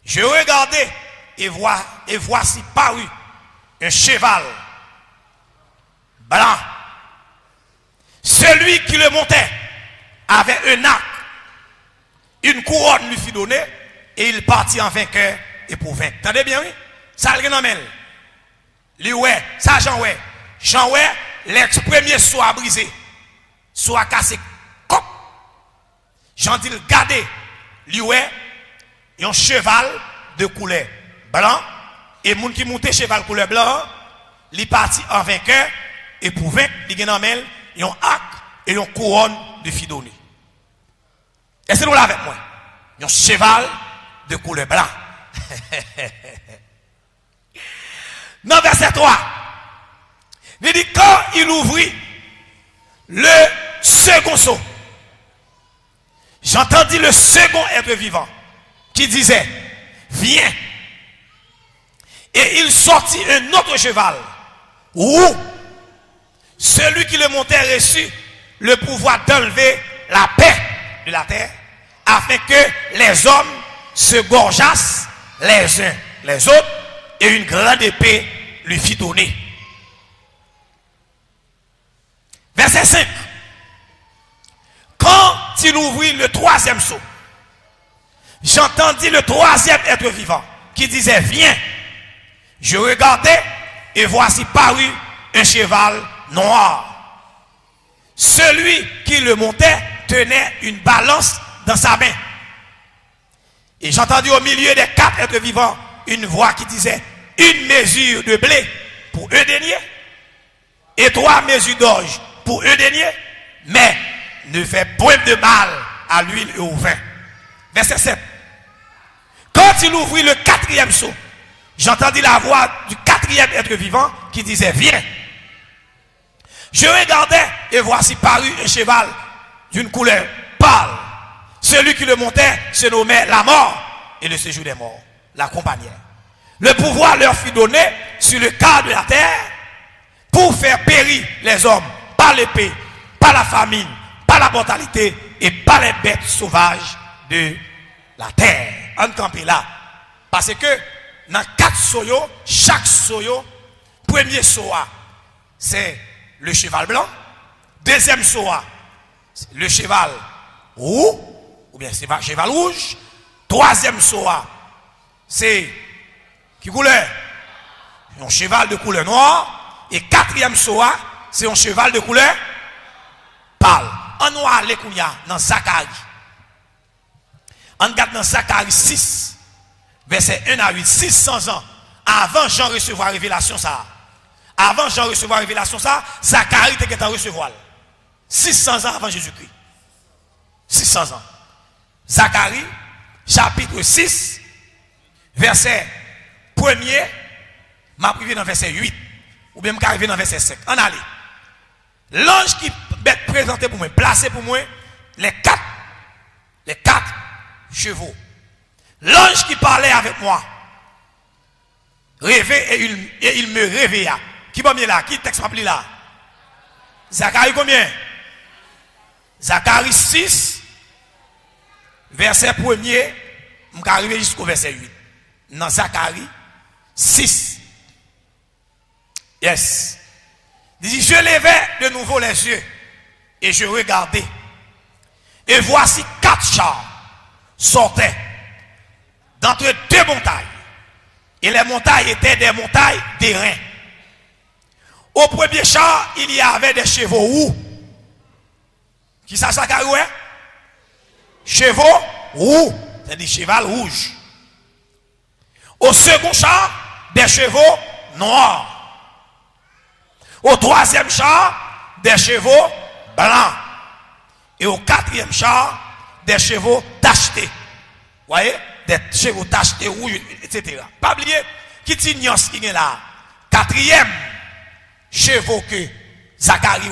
Je regardais et voici parut un cheval blanc. Celui qui le montait avait un arc, une couronne lui fut donnée et il partit en vainqueur et pour vaincre. Entendez bien, oui? Ça le ramène. Lui, ouais, ça, Jean, ouais. Jean, ouais, les premiers soit brisé, soit cassé. Cop. Jean dit, regardez, lui, ouais, un cheval de couleur blanc et moun qui monte cheval couleur blanc, li parti en vainqueur et pour vaincre, li gen en main yon arc et yon couronne de fidoni. Est-ce que vous l'avez avec moi? Yon cheval de couleur blanc. Dans verset 3, il dit quand il ouvrit le second sceau, j'entendis le second être vivant qui disait, viens. Et il sortit un autre cheval, où celui qui le montait reçut le pouvoir d'enlever la paix de la terre, afin que les hommes se gorgeassent les uns les autres, et une grande épée lui fit donner. Verset 5. Quand il ouvrit le troisième sceau, j'entendis le troisième être vivant qui disait, viens. Je regardais et voici parut un cheval noir. Celui qui le montait tenait une balance dans sa main. Et j'entendis au milieu des quatre êtres vivants une voix qui disait, une mesure de blé pour un denier et 3 mesures d'orge pour un denier, mais ne fait point de mal à l'huile et au vin. Verset 7. Quand il ouvrit le quatrième sceau, j'entendis la voix du quatrième être vivant qui disait, viens. Je regardais et voici parut un cheval d'une couleur pâle. Celui qui le montait se nommait la mort et le séjour des morts l'accompagnait. Le pouvoir leur fut donné sur le quart de la terre pour faire périr les hommes par l'épée, par la famine, par la mortalité et par les bêtes sauvages de la terre. On campe là. Parce que dans 4 soyaux, chaque soyo, premier soa, c'est le cheval blanc. Deuxième soa, le cheval roux, ou bien c'est cheval rouge. Troisième soa, c'est qui couleur? Un cheval de couleur noire. Et quatrième soa, c'est un cheval de couleur pâle. En noir, les kounya dans Zacharie. On regarde dans Zacharie 6, verset 1 à 8, 600 ans avant Jean recevoir révélation ça. Avant Jean recevoir révélation ça, Zacharie était en recevoir. 600 ans avant Jésus-Christ. 600 ans. Zacharie, chapitre 6, verset 1er, m'a privé dans verset 8, ou bien m'a arrivé dans verset 5. En allez. L'ange qui est présenté pour moi, placé pour moi, les quatre chevaux. L'ange qui parlait avec moi, rêvait et il me réveilla. Qui va bien là? Qui texte rappelé là? Zacharie combien? Zacharie 6, verset 1er, je vais arriver jusqu'au verset 8. Dans Zacharie 6. Yes. Il dit, je levai de nouveau les yeux et je regardais. Et voici 4 chars sortaient d'entre 2 montagnes. Et les montagnes étaient des montagnes d'airain. Au premier char, il y avait des chevaux roux. Qui ça, Zacharie? Chevaux roux. C'est-à-dire cheval rouge. Au second char, des chevaux noirs. Au troisième char, des chevaux blancs. Et au quatrième char, des chevaux tachetés. Vous voyez? Des chevaux tachetés, rouges, etc. Pas oublier, qui t'ignore qui est là. Quatrième chevaux que Zacharie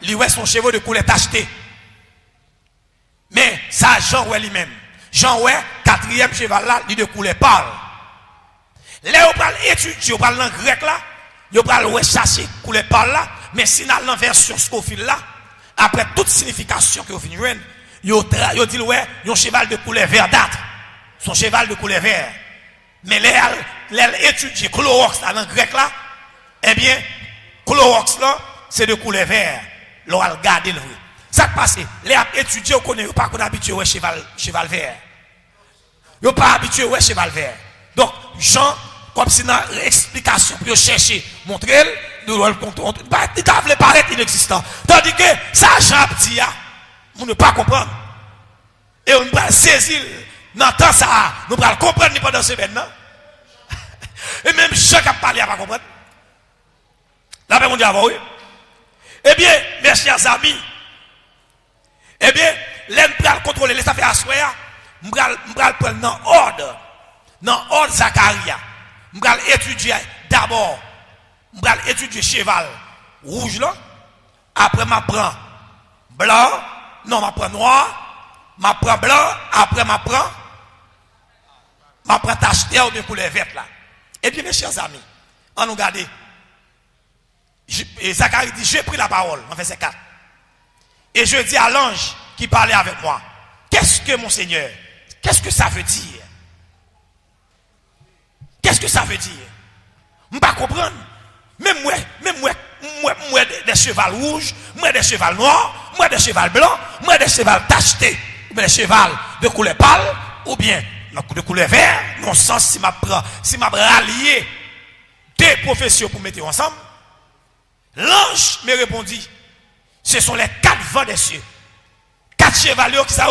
lui est son chevaux de couleur tacheté. Mais ça, Jean ouais lui-même. Jean ouais, quatrième cheval là, il de couleur pâle. Là, on parle étudier, on parle en grec là, on parle rechercher couleur pâle là, mais si dans la version Scofield là, après toute signification que vous finissez, vous dit ouais, un cheval de couleur verdâtre, son cheval de couleur vert. Mais les étudier Chlorox là, dans grec là, eh bien, Chlorox là, c'est de couleur vert. L'on va regarder le vrai. Ça qui passe, les étudiants ne connaissent pas qu'on habitué au cheval vert. Ils ne sont pas habitués au cheval vert. Donc, Jean, comme si dans l'explication pour chercher, montrer, nous devons le contrôler. Il doit paraître inexistant. Tandis que ça, Jean dit, nous ne pas comprendre. Et on va saisir dans le temps ça, nous allons comprendre pendant ce semaine. Et même chaque a parlé à pas comprendre. La paix mondiale, oui. Eh bien, mes chers amis, eh bien, l'aime pral contrôler les affaires à soi, m'pral prendre dans ordre Zacharia. M'pral étudier d'abord, m'pral étudier cheval rouge là, après m'apprend blanc, non m'apprend noir, m'apprend blanc, après m'apprend tacheté ou bien couleur verte là. Eh bien, mes chers amis, on nous regarde. Et Zacharie dit, j'ai pris la parole, en verset 4. Et je dis à l'ange qui parlait avec moi, qu'est-ce que mon Seigneur, qu'est-ce que ça veut dire? Qu'est-ce que ça veut dire? Je ne peux pas comprendre. Même moi, des chevals rouges, moi des chevals noirs, moi des chevals blancs, moi des chevals tachetés, ou bien des chevals de couleur pâle, ou bien de couleur vert, non sens si m'a rallié deux professions pour mettre ensemble. L'ange me répondit, ce sont les 4 vents des cieux. 4 chevaliers qui ça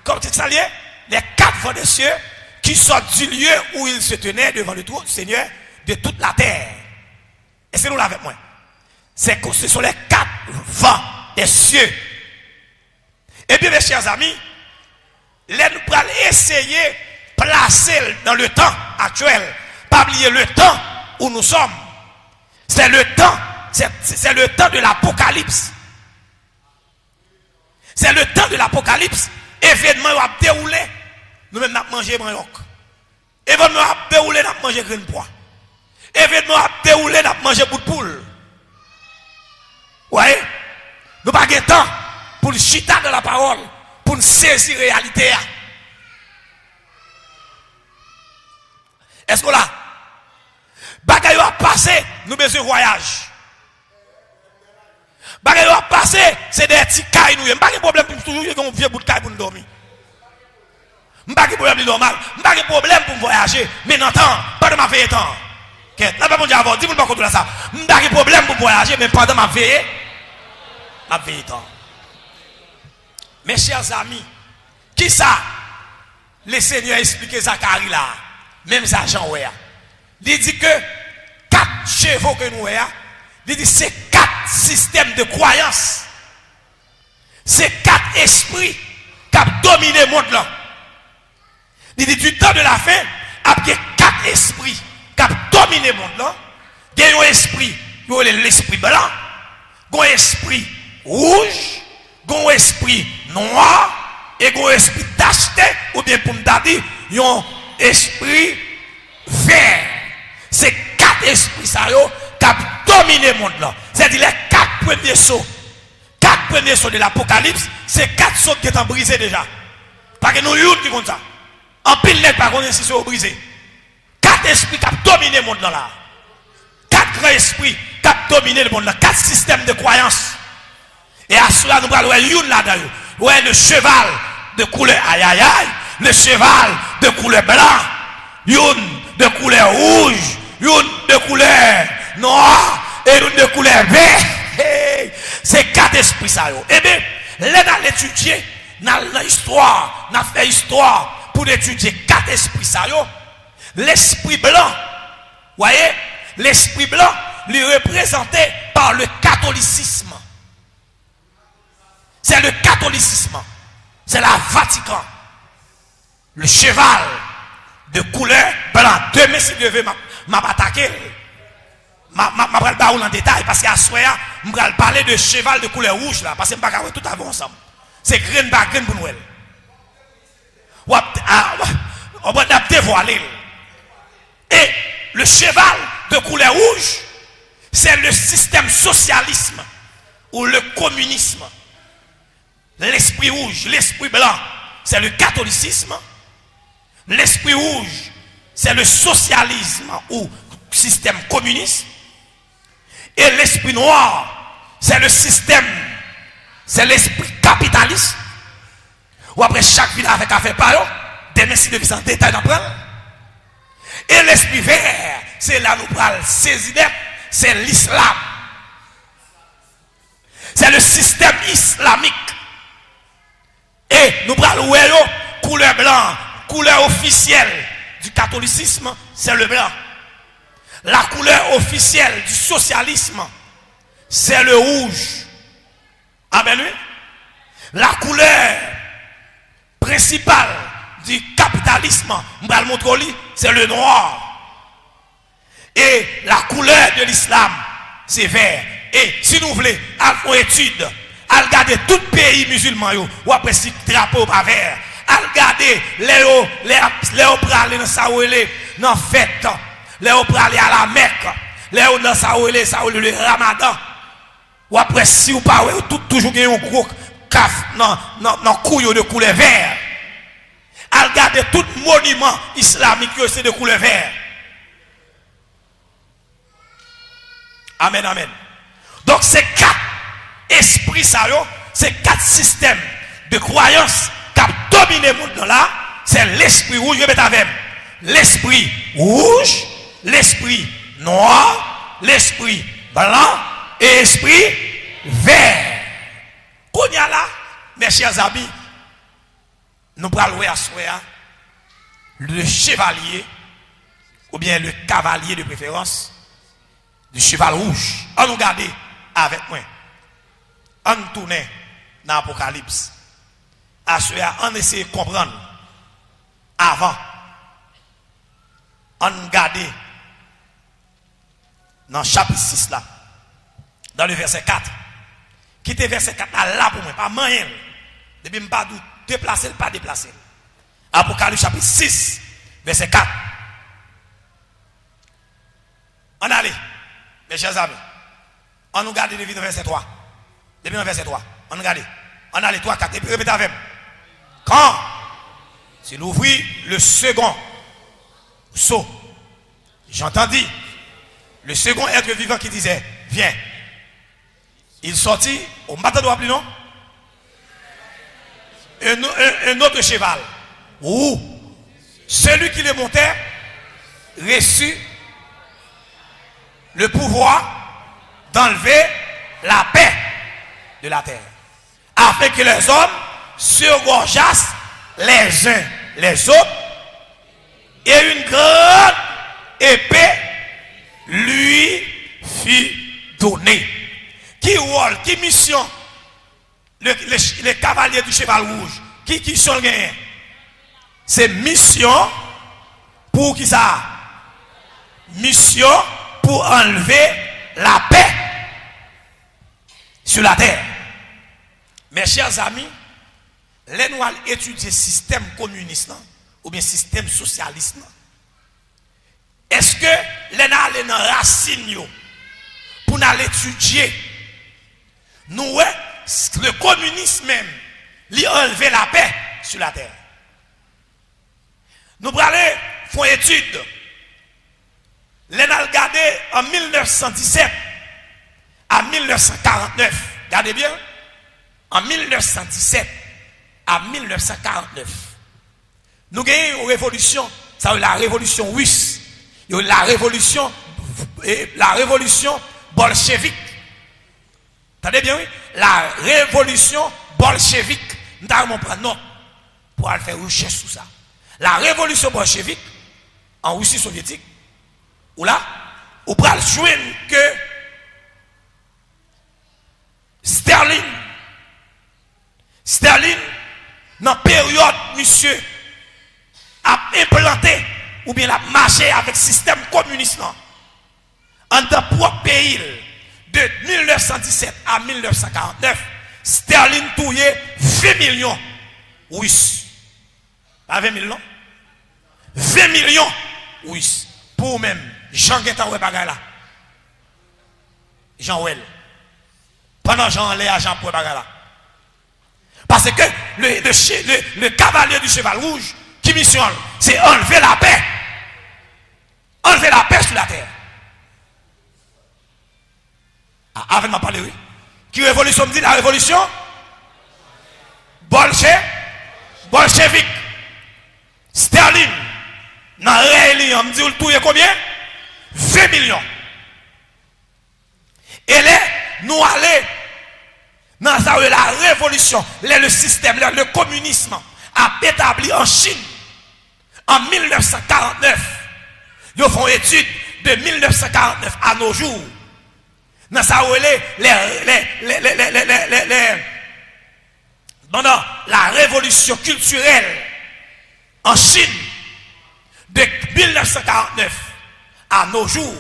comme ça lié, les 4 vents des cieux qui sortent du lieu où ils se tenaient devant le Seigneur de toute la terre. Et c'est nous là avec moi. Ce sont les 4 vents des cieux. Et bien mes chers amis, nous allons essayer de placer dans le temps actuel, pas oublier le temps où nous sommes. C'est le temps de l'Apocalypse. C'est le temps de l'Apocalypse. Événement a déroulé, nous-mêmes nous avons mangé manioc. Événement a déroulé, nous avons mangé grain de pois. Événement a déroulé, nous avons mangé bout de poule. Vous voyez? Nous n'avons pas de temps pour le chita de la parole, pour nous saisir la réalité. Est-ce que là? Bagaille a passé, nous besoin de voyage. Bagaille a passé, c'est des petits cailles nous. Pas de problème pour toujours un vieux bout de caille pour nous dormir. Pas de problème normal. Pas de problème pour voyager. Mais non, pas de ma veille temps. Là, pas mon Dieu avant, dis-moi pas contre ça. Pas de problème pour voyager, mais pendant ma veille temps. Mes chers amis, qui ça? Le Seigneur a expliqué Zacharie là. Même ça, Jean Ouéa. Il dit que 4 chevaux que nous avons, il dit c'est 4 systèmes de croyances. C'est 4 esprits qui ont dominé le monde là. Il dit du temps de la fin, il y a 4 esprits qui ont dominé le monde là. Il y a un esprit, l'esprit blanc, un esprit rouge, un esprit noir, et un esprit tacheté, ou bien pour nous dire, un esprit vert. C'est 4 esprits ça yo qui ont dominé le monde là. C'est-à-dire les 4 premiers sauts. 4 premiers sauts de l'Apocalypse, c'est 4 sauts qui sont brisés déjà. Parce que nous youn qui comme ça. En pile net par contre, c'est brisé. 4 esprits qui ont dominé le monde là. 4 grands esprits qui ont dominé le monde là. 4 systèmes de croyances. Et à cela, nous parlons youn là-dedans. Ouais, le cheval de couleur aïe aïe aïe. Le cheval de couleur blanc. Youn de couleur rouge. Une de couleur noire et une de couleur vert. Hey, c'est 4 esprits ça. Eh bien, là dans l'étudier, dans l'histoire, dans fait histoire pour étudier 4 esprits ça. L'esprit blanc, voyez, l'esprit blanc lui représenté par le catholicisme. C'est le catholicisme. C'est la Vatican. Le cheval de couleur blanc. Demain si Dieu veut m'a attaqué. M'a parler en détail parce qu'à soir, je vais parler de cheval de couleur rouge là parce que je ne vais pas tout avant ensemble. C'est grain par grain pour nous. On va dévoiler. Et le cheval de couleur rouge, c'est le système socialisme ou le communisme. L'esprit rouge, l'esprit blanc, c'est le catholicisme. L'esprit rouge, c'est le socialisme ou système communiste. Et l'esprit noir, c'est le système, c'est l'esprit capitaliste. Ou après chaque ville avec affaire par eux, des messieurs de vie en détail d'apprendre. Et l'esprit vert, c'est là nous parlons saisir, c'est l'islam. C'est le système islamique. Et nous parlons couleur blanc, couleur officielle du catholicisme, c'est le blanc. La couleur officielle du socialisme, c'est le rouge. Amen. La couleur principale du capitalisme, c'est le noir. Et la couleur de l'islam, c'est vert. Et si nous voulons faire une étude, à regarder tout pays musulman, ou après si drapeau pas vert, à regarder les pralés dans Saouélé, dans la fête, les pralés à la Mecque, les dans Saouélé, le Ramadan, ou après si ou pas, toujours un gros caf dans couille de couleur vert. À regarder tout monument islamique, c'est de couleur vert. Amen, amen. Donc ces quatre esprits, ces quatre systèmes de croyance qui ont dominé le monde là, c'est l'esprit rouge, je vais avec l'esprit rouge, l'esprit noir, l'esprit blanc et l'esprit vert. Qu'on y a là, mes chers amis, nous allons louer à soi le chevalier ou bien le cavalier de préférence du cheval rouge. On nous regarde avec moi. On tourne dans l'Apocalypse. À ce on essaie de comprendre avant. On regarde dans le chapitre 6 là, dans le verset 4. Quittez verset 4 là pour moi, pas moyen. Depuis je ne pas déplacer, pas déplacer. Apocalypse chapitre 6, verset 4. On allait, mes chers amis. On nous garde depuis le verset 3. Depuis le verset 3. On nous garde. On allait 3, 4. Et puis répétez avec. Quand s'il ouvrit le second sceau, j'entendis le second être vivant qui disait, viens. Il sortit au matin de plus non? Un autre cheval. Où celui qui le montait reçut le pouvoir d'enlever la paix de la terre, afin que les hommes surgorgeassent les uns les autres, et une grande épée lui fut donnée. Qui rôle, qui mission le cavalier du cheval rouge, qui sont gagnés? C'est mission pour qui ça? Mission pour enlever la paix sur la terre. Mes chers amis, les nous allons étudier le système communiste ou bien système socialiste. Est-ce que les nous allons dans racine pour nous étudier? Nous, le communisme même, lui enlever la paix sur la terre. Nous allons faire une étude. Les nous regardé en 1917 à 1949. Regardez bien. En 1917 à 1949. Nous avons une révolution. Ça veut dire la révolution russe. La révolution bolchevique. Attendez bien, oui? La révolution bolchevique. Nous allons prendre note pour aller faire recherche sur ça. La révolution bolchevique en Russie soviétique. Ou là, ou pral jouer que Staline, dans la période, monsieur, a implanté ou bien a marché avec le système communiste en dans propre pays de 1917 à 1949, Staline touillé 20 millions Russes. Pas 20 millions? 20 millions Russes. Pour même. Jean Guetta ou bagay là. Jean Well. Pendant Jean les agents pour bagay là. Parce que le cavalier du cheval rouge qui missionne, c'est enlever la paix. Enlever la paix sur la terre. Ah, avec ma parole, oui. Qui révolution me dit la révolution? Bolchevique. Staline. Dans le on me dit le tout est combien? 20 millions. Et là, nous allons dans la révolution, le système, le communisme a établi en Chine, En 1949, ils font étude de 1949 à nos jours. Dans ça, pendant la révolution culturelle en Chine, de 1949 à nos jours,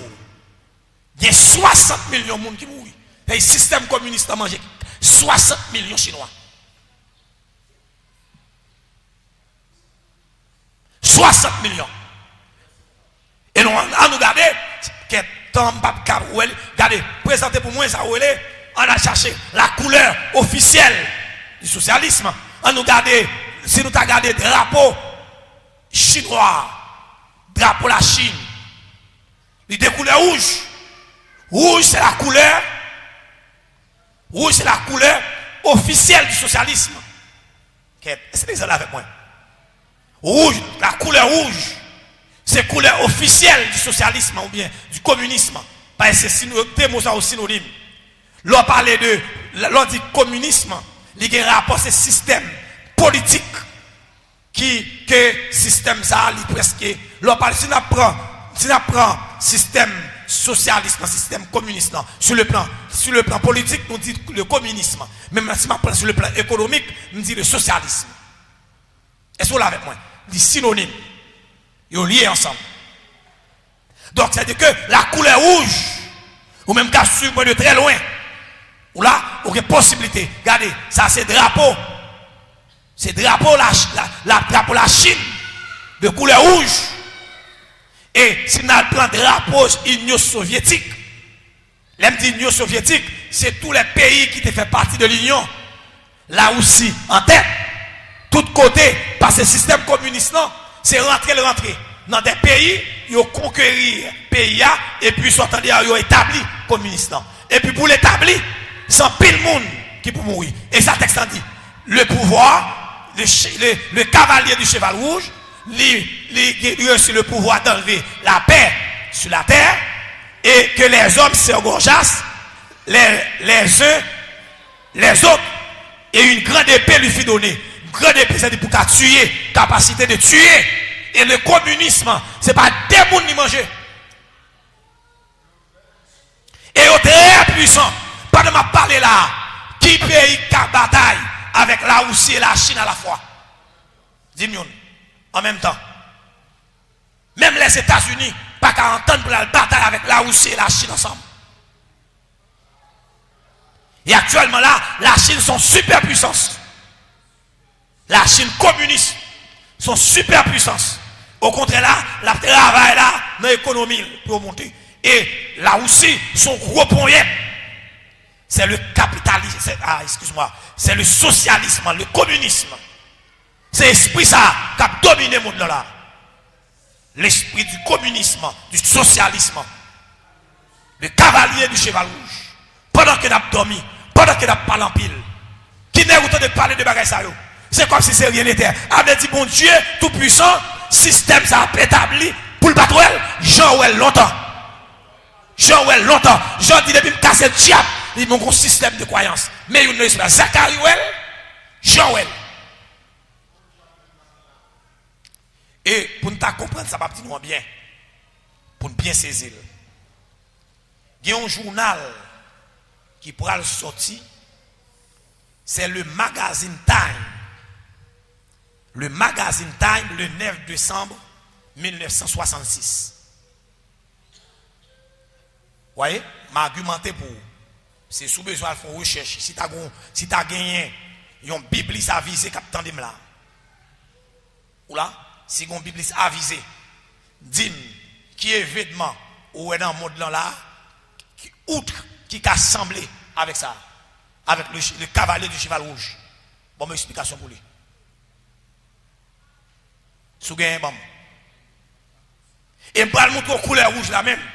il y a 60 millions de monde qui mourent. Le système communiste a mangé 60 millions de Chinois. 60 millions. Et nous, à nous garder, que tant regardez, présentez pour moi ça, on a cherché la couleur officielle du socialisme. On nous garder, si nous avons regardé drapeau chinois, drapeau la Chine, il y a des couleurs rouges. Rouge, c'est la couleur. Rouge, c'est la couleur officielle du socialisme. Est-ce que vous êtes avec moi? Rouge, la couleur rouge, c'est couleur officielle du socialisme ou bien du communisme. Parce que c'est des mots synonymes. L'on parle de, l'on dit communisme, il y a un rapport, c'est système politique que système ça, presque. L'on parle, si on apprend système socialisme, système communiste, sur le plan politique, on dit le communisme. Même si on prend sur le plan économique, on dit le socialisme. Est-ce que vous l'avez avec moi? Des synonymes. Ils sont liés ensemble. Donc, c'est-à-dire que la couleur rouge, ou même qu'à suivre de très loin, ou là, il y a une possibilité. Regardez, ça c'est drapeau. C'est drapeau drapeau la Chine, de couleur rouge. Et si on prend drapeau Union soviétique, l'aime dit Union soviétique, c'est tous les pays qui fait partie de l'Union. Là aussi, en tête, tout côté, parce que le système communiste, c'est rentrer dans des pays, ils ont conquérir pays, et puis sortant de là, ils ont établi communiste. Et puis pour l'établir, sans pile monde qui peut mourir. Et ça texte dit, le pouvoir, le cavalier du cheval rouge, il a aussi le pouvoir d'enlever la paix sur la terre, et que les hommes s'engorgeassent les uns les autres, et une grande épée lui fut donnée. Une grande épée, c'est pour qu'à tuer, capacité de tuer. Et le communisme, ce n'est pas des gens qui mangent. Et il est très puissant. Pendant que je parle là, qui pays qui a bataille avec la Russie et la Chine à la fois? Dis-moi, en même temps. Même les États-Unis, pas qu'à entendre pour la bataille avec la Russie et la Chine ensemble. Et actuellement là, la Chine sont super puissance. La Chine communiste sont super puissance. Au contraire là, la travail là dans l'économie pour monter. Et la Russie, son gros point, c'est le capitalisme. Excuse-moi, c'est le socialisme, le communisme. C'est l'esprit ça qui a dominé le monde là. L'esprit du communisme, du socialisme. Le cavalier du cheval rouge. Pendant qu'il a dormi, pendant qu'il a parlé en pile. Qui n'est autant de parler de bagaille ça? C'est comme si c'est rien n'était. Avait dit bon Dieu, tout puissant, système ça a établi pour le battre. Jean-Ouel longtemps. Jean-Ouel longtemps. Jean dit depuis me casser le diable. Il mon gros système de croyance. Mais il ne sait pas. Zachariel, Jean-Ouel. Et pour nous comprendre ça, va nous bien. Pour nous bien saisir. Il y a un journal qui pourra le sortir. C'est le magazine Time. Le magazine Time, le 9 décembre 1966. Vous voyez, m'a argumenté pour. C'est sous besoin de faire une recherche. Si tu as gagné une Bible avisée, capitaine de là. Ou là, si une Bible avisée, dis-moi qui est vêtement ou est dans le monde là, outre qui a semblé avec ça, avec le cavalier du cheval rouge. Bon, explication pour lui. Sous gain bon. Et je vais montrer couleur rouge là même. Vous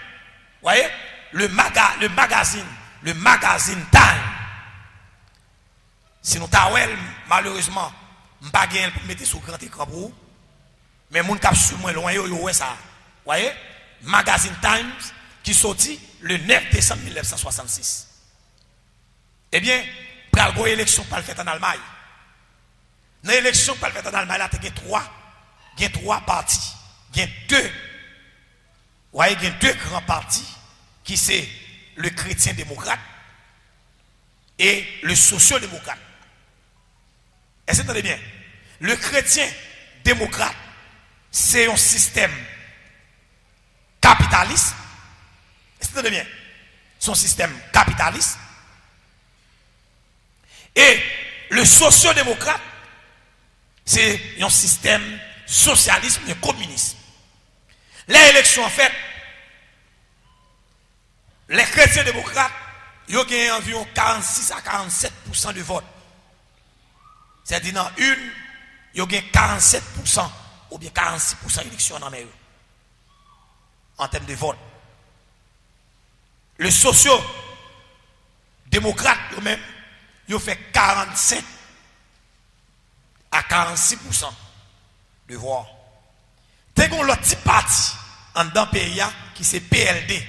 voyez? Le magazine Time. Si nous t'avons malheureusement, je ne peux pas mettre sur grand écran pour vous. Mais mon cap sur moi loin, yo ça. Vous voyez? Magazine Times qui sortit le 9 décembre 1966. Eh bien, pour l'élection pour le faire en Allemagne. Dans l'élection pour le faire en Allemagne, là, il y a 3 il y a trois partis. Il y a deux. Ouais, il y a deux grands partis qui c'est le chrétien démocrate et le social-démocrate. Est-ce que vous entendez bien? Le chrétien démocrate, c'est un système capitaliste. Est-ce que vous entendez bien? Son système capitaliste. Et le social-démocrate, c'est un système socialisme et communisme. Les élections, en fait, les chrétiens démocrates, ils ont gagné environ 46 à 47% de vote. C'est-à-dire, dans une, ils ont gagné 47% ou bien 46% d'élections dans les en termes de vote. Le socio-démocrate, eux-mêmes, ils ont fait 45 à 46% de voix. T'es l'autre petit parti en dans le pays qui c'est PLD.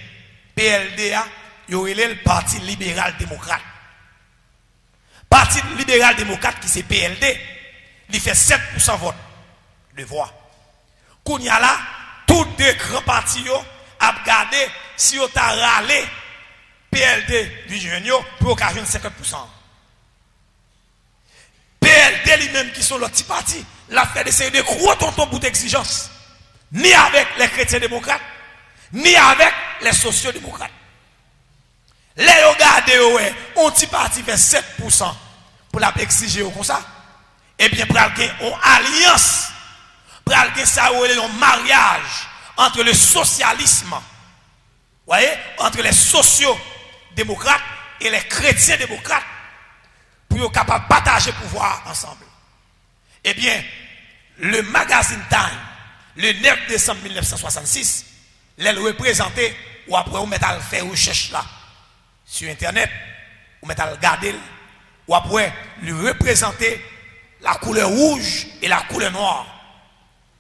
PLD, il y a le Parti libéral démocrate. Parti libéral démocrate qui c'est PLD, il fait 7% vote de voix. Qu'on y a là, tous deux grands partis ont regardé si on a râlé PLD du Junior pour occasion de 50%. PLD lui-même qui sont le petit parti, l'a fait des séries de gros tontons pour d'exigence. Ni avec les chrétiens démocrates, ni avec les sociaux-démocrates. Les regardez, un petit parti fait 7% pour la exiger comme ça. Eh bien, pour avoir une alliance, pour avoir ça, un mariage entre le socialisme, voyez, entre les sociaux-démocrates et les chrétiens démocrates, pour être capable de partager le pouvoir ensemble. Eh bien, le magazine Time, le 9 décembre 1966, les représentés, ou après, on met à faire recherche là, sur Internet, on met à regarder, ou après, le représenter la couleur rouge et la couleur noire.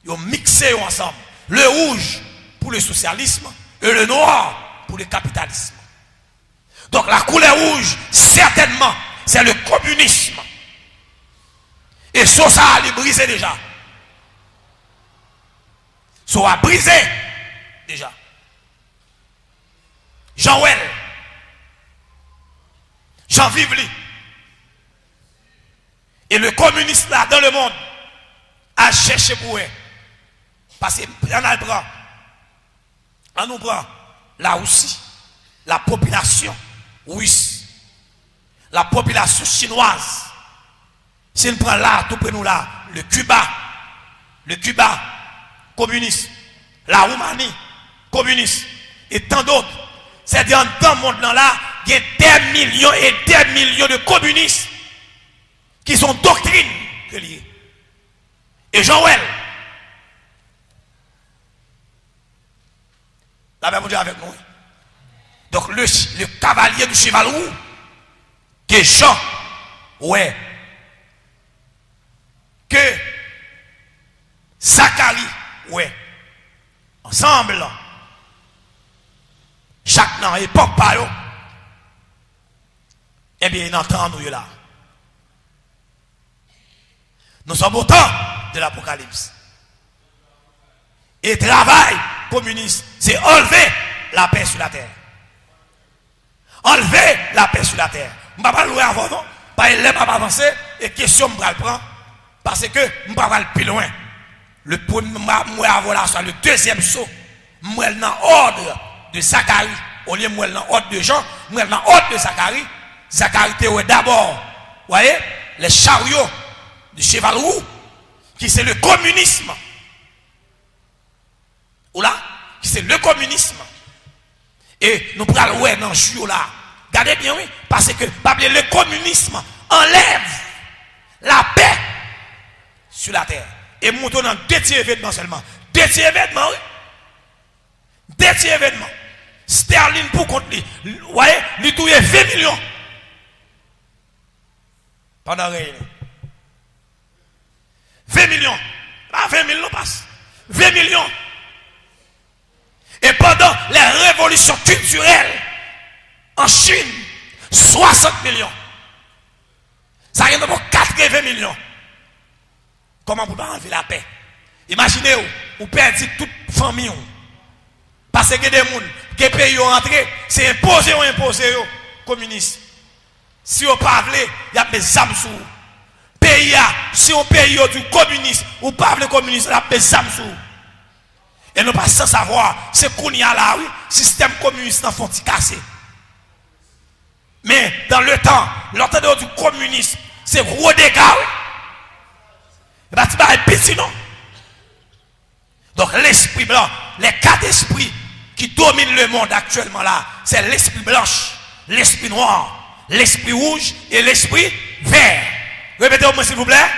Ils ont mixé ensemble. Le rouge pour le socialisme et le noir pour le capitalisme. Donc la couleur rouge, certainement, c'est le communisme. Et ça a brisé déjà. Ça a brisé déjà. Jean-Well, Jean-Vively, et le communiste là dans le monde a cherché pour eux. Parce qu'on nous prend la Russie, la population russe, la population chinoise. Si nous prenons là, tout près nous là, le Cuba communiste, la Roumanie communiste, et tant d'autres. C'est-à-dire dans le monde là, il y a des millions et des millions de communistes qui sont doctrines reliées. Et Jean-Well, la même Dieu avec nous. Donc le cavalier du cheval roux, qui est Jean, ouais, que Zacharie, ouais, ensemble, chaque nan époque par eux, eh bien, il entend nous là. Nous sommes au temps de l'Apocalypse. Et travail communiste, c'est enlever la paix sur la terre. Enlever la paix sur la terre. Je ne vais pas louer avant, non? Pas ne pas avancer et question je vais le prendre. Parce que je ne vais pas aller plus loin. Le le deuxième saut, moi dans l'ordre de Zacharie, au lieu de moi dans l'ordre de Jean, moi dans l'ordre de Zacharie. Zacharie était d'abord, voyez, les chariots du cheval roux, qui c'est le communisme. Ou là, qui c'est le communisme. Et nous prenons ouais dans le jour là. Regardez bien, oui, parce que le communisme enlève la paix sur la terre. Et nous dans deux petits événements seulement. Deux petits événements, oui. Deux petits événements. Sterling pour contre lui. Vous voyez, lui touille 20 millions. Pendant rien. 20 millions. Pas 20 millions passe. 20 millions. Et pendant les révolutions culturelles en Chine, 60 millions. Ça vient de 80 millions. Comment vous pouvez enlever la paix? Imaginez, vous perdez toute famille. Parce que des gens qui pays ont entré, c'est imposé ou imposé, communiste. Si on parle, il y a des âmes sous. Pays, si on paye du communiste, ou parle communiste, il y a des âmes sous. Et nous pas sans savoir, c'est qu'on y a là, oui, système communiste dans font casser. Mais dans le temps, l'entendeur du communisme, c'est gros dégâts, oui. Et bien, tu vas être petit, non? Donc, l'esprit blanc, les quatre esprits qui dominent le monde actuellement là, c'est l'esprit blanche, l'esprit noir, l'esprit rouge et l'esprit vert. Répétez-moi, s'il vous plaît.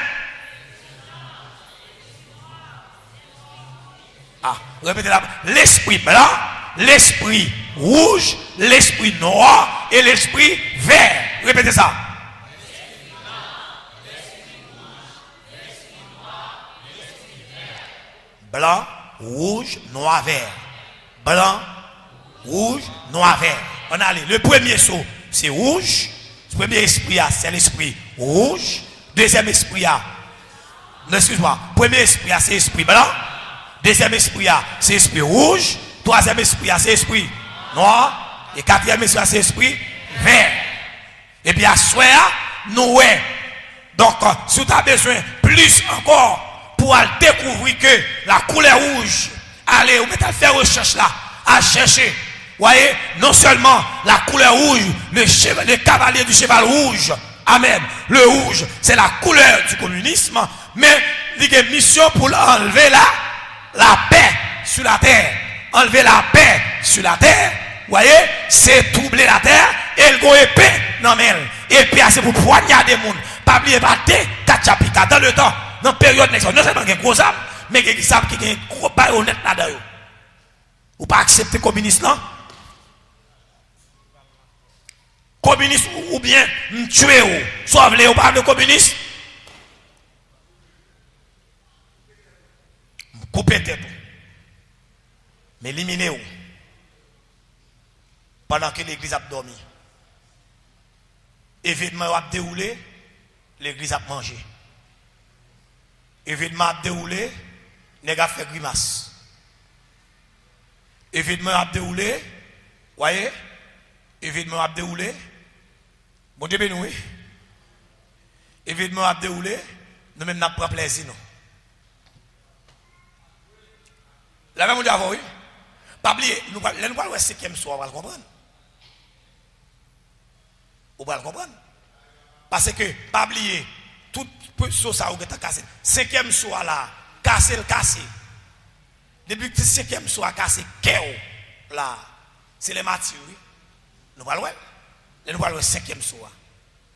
Ah, répétez-la. L'esprit blanc, l'esprit rouge, l'esprit noir et l'esprit vert. Répétez ça. Blanc, rouge, noir, vert. Blanc, rouge, noir, vert. On a allé. Le premier saut, c'est rouge. Le premier esprit, c'est l'esprit rouge. Deuxième esprit, non, excuse-moi. Premier esprit, c'est l'esprit blanc. Deuxième esprit, c'est l'esprit rouge. Troisième esprit, c'est l'esprit noir. Et quatrième esprit, c'est l'esprit vert. Et puis à soir, nous, donc, si tu as besoin plus encore pour découvrir que la couleur rouge, allez, vous mettez à faire recherche là, à chercher. Voyez, non seulement la couleur rouge, le cavalier du cheval rouge, amen. Le rouge, c'est la couleur du communisme, mais il y a une mission pour enlever la paix sur la terre. Enlever la paix sur la terre, voyez, c'est troubler la terre et le go épée, non mais, et puis c'est pour poignarder les gens. Pas oublier, pas quatre chapitres dans le temps, dans la période, non seulement il y a gros âme, mais il y a des âmes qui ont un gros baïonnette là-dedans. Ou pas accepter le communisme là? Communiste ou bien tuer ou sauver ou pas le communiste? Couper tête. Mais éliminer ou pendant que l'église a dormi. Événement a déroulé, l'église a mangé. Événement a déroulé, les gars fait grimace. Événement a déroulé, voyez, événement a déroulé. Bon Dieu béni, oui. Événement a déroulé, nous même n'avons pas plaisir, non. La même on dit avant, oui. Pas oublier, nous parlons le 5e soir, on va le comprendre. On va le comprendre. Parce que, pas oublier, tout chose ça, on a cassé. 5e soir là, cassé le cassé. Depuis que le 5e soir cassé, là, c'est les martyrs, oui. Nous parlons, nous parlons le 5e soir.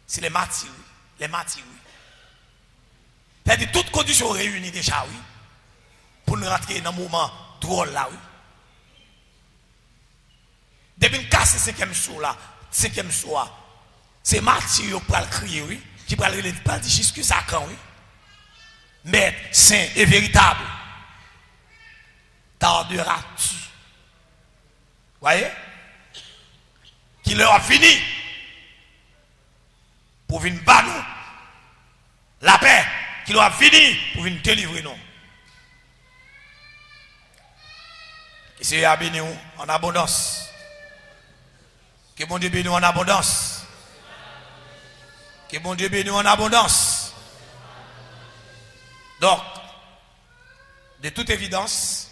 C'est les martyrs, oui. Les martyrs, oui. C'est-à-dire toutes conditions réunies déjà, oui. Pour nous rentrer dans un moment drôle là, oui. Depuis que casse le 5e soir là, 5e soir, c'est martyrs qui le crier, oui. Qui va le dire jusqu'à ça quand, oui. Mais saint et véritable. Tarderas-tu. Voyez? Qui leur a fini pour venir battre nous. La paix qui leur a fini pour venir délivrer nous. Que c'est à béni en abondance. Que bon Dieu bénisse en abondance. Que bon Dieu bénisse en abondance. Donc, de toute évidence,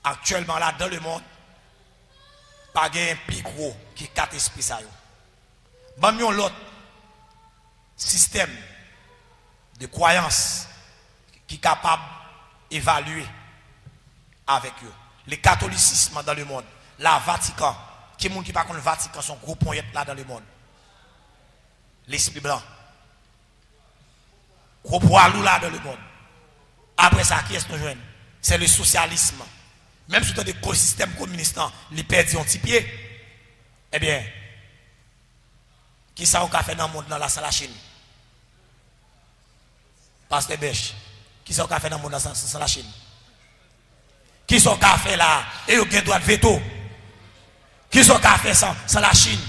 actuellement là dans le monde, pas de plus gros qui quatre esprits ça yo. Bon l'autre système de croyance qui est capable d'évaluer avec eux. Le catholicisme dans le monde, la Vatican, qui est monde qui pas contre le Vatican son gros point là dans le monde. L'esprit blanc. Gros poilou là dans le monde. Après ça, qui est-ce que nous jouons? C'est le socialisme. Même si tu as des écosystèmes communistes, les perdus ont petit pied. Eh bien, qui ça a fait dans le monde dans la salle à Chine? Pasteur Bèche, qui ça a fait dans le monde dans la salle à Chine? Qui sont fait là et ils ont droit de veto? Qui sont fait sans la Chine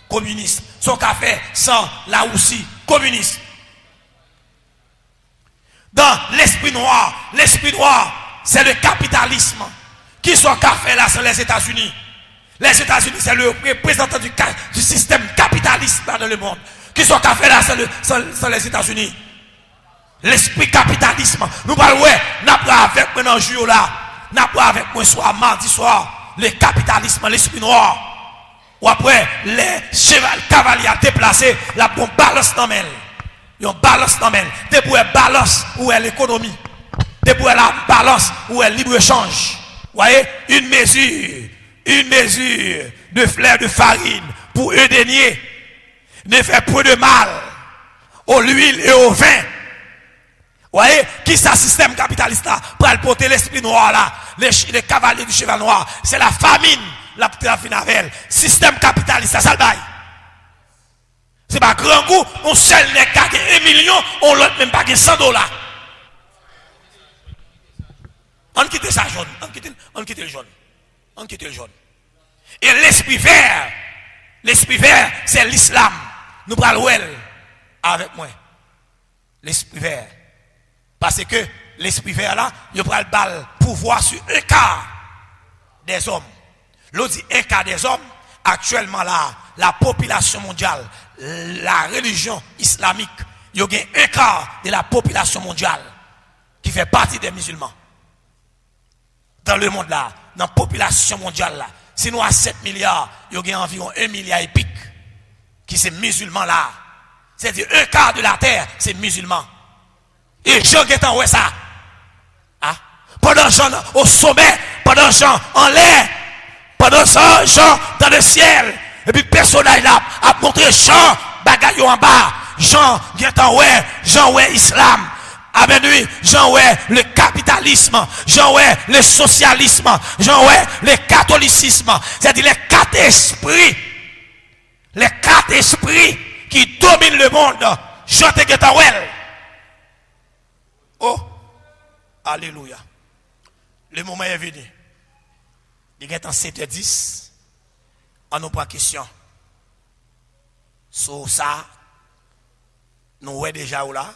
communiste? Sont fait sans la Russie communiste? dans l'esprit noir, c'est le capitalisme. Qui sont fait là, c'est les États-Unis. Les États-Unis, c'est le représentant du système capitaliste là dans le monde. Qui sont fait là, c'est les États-Unis. L'esprit capitalisme. Nous parlons, ouais, n'a pas avec moi dans le jour là. N'a pas avec moi soir, mardi soir. Le capitalisme, l'esprit noir. Ou après, les cavaliers déplacés, la bombe balance dans mêle. Ils ont balance dans mêle. Depuis balance où est l'économie. Depuis la balance où est libre-échange. Vous voyez, une mesure de fleur de farine pour un denier ne fait peu de mal aux l'huile et au vin. Vous voyez, qui c'est système capitaliste là pour aller porter l'esprit noir là, les cavaliers du cheval noir, c'est la famine, la finavelle, système capitaliste, ça le bail. C'est pas grand goût, on seul n'est qu'à 1 million, on l'autre même pas $100. On quitte ça jaune, on quitte le jaune. Et l'esprit vert, c'est l'islam. Nous parlons avec moi. L'esprit vert. Parce que l'esprit vert là, il prend le bal pouvoir sur un quart des hommes. L'autre dit un quart des hommes. Actuellement là, la population mondiale, la religion islamique, il y a un quart de la population mondiale qui fait partie des musulmans. Dans le monde là, dans la population mondiale là, si nous avons 7 milliards, il y a environ 1 milliard et pique qui sont musulmans là. C'est-à-dire un quart de la terre, c'est musulmans. Et Jean qui est en ça. Hein? Pendant Jean au sommet, pendant Jean en l'air, pendant Jean dans le ciel. Et puis personne là a montré Jean bagaille en bas. Jean qui est en Jean islam. Avec lui, Jean le capitalisme, Jean le socialisme, Jean le catholicisme. C'est-à-dire les 4 esprits. Les 4 esprits qui dominent le monde. Jean qui est en Oh, alléluia. Le moment est venu. Il est en 7h10. On nous prend question. Sur ça, nous voyons déjà là.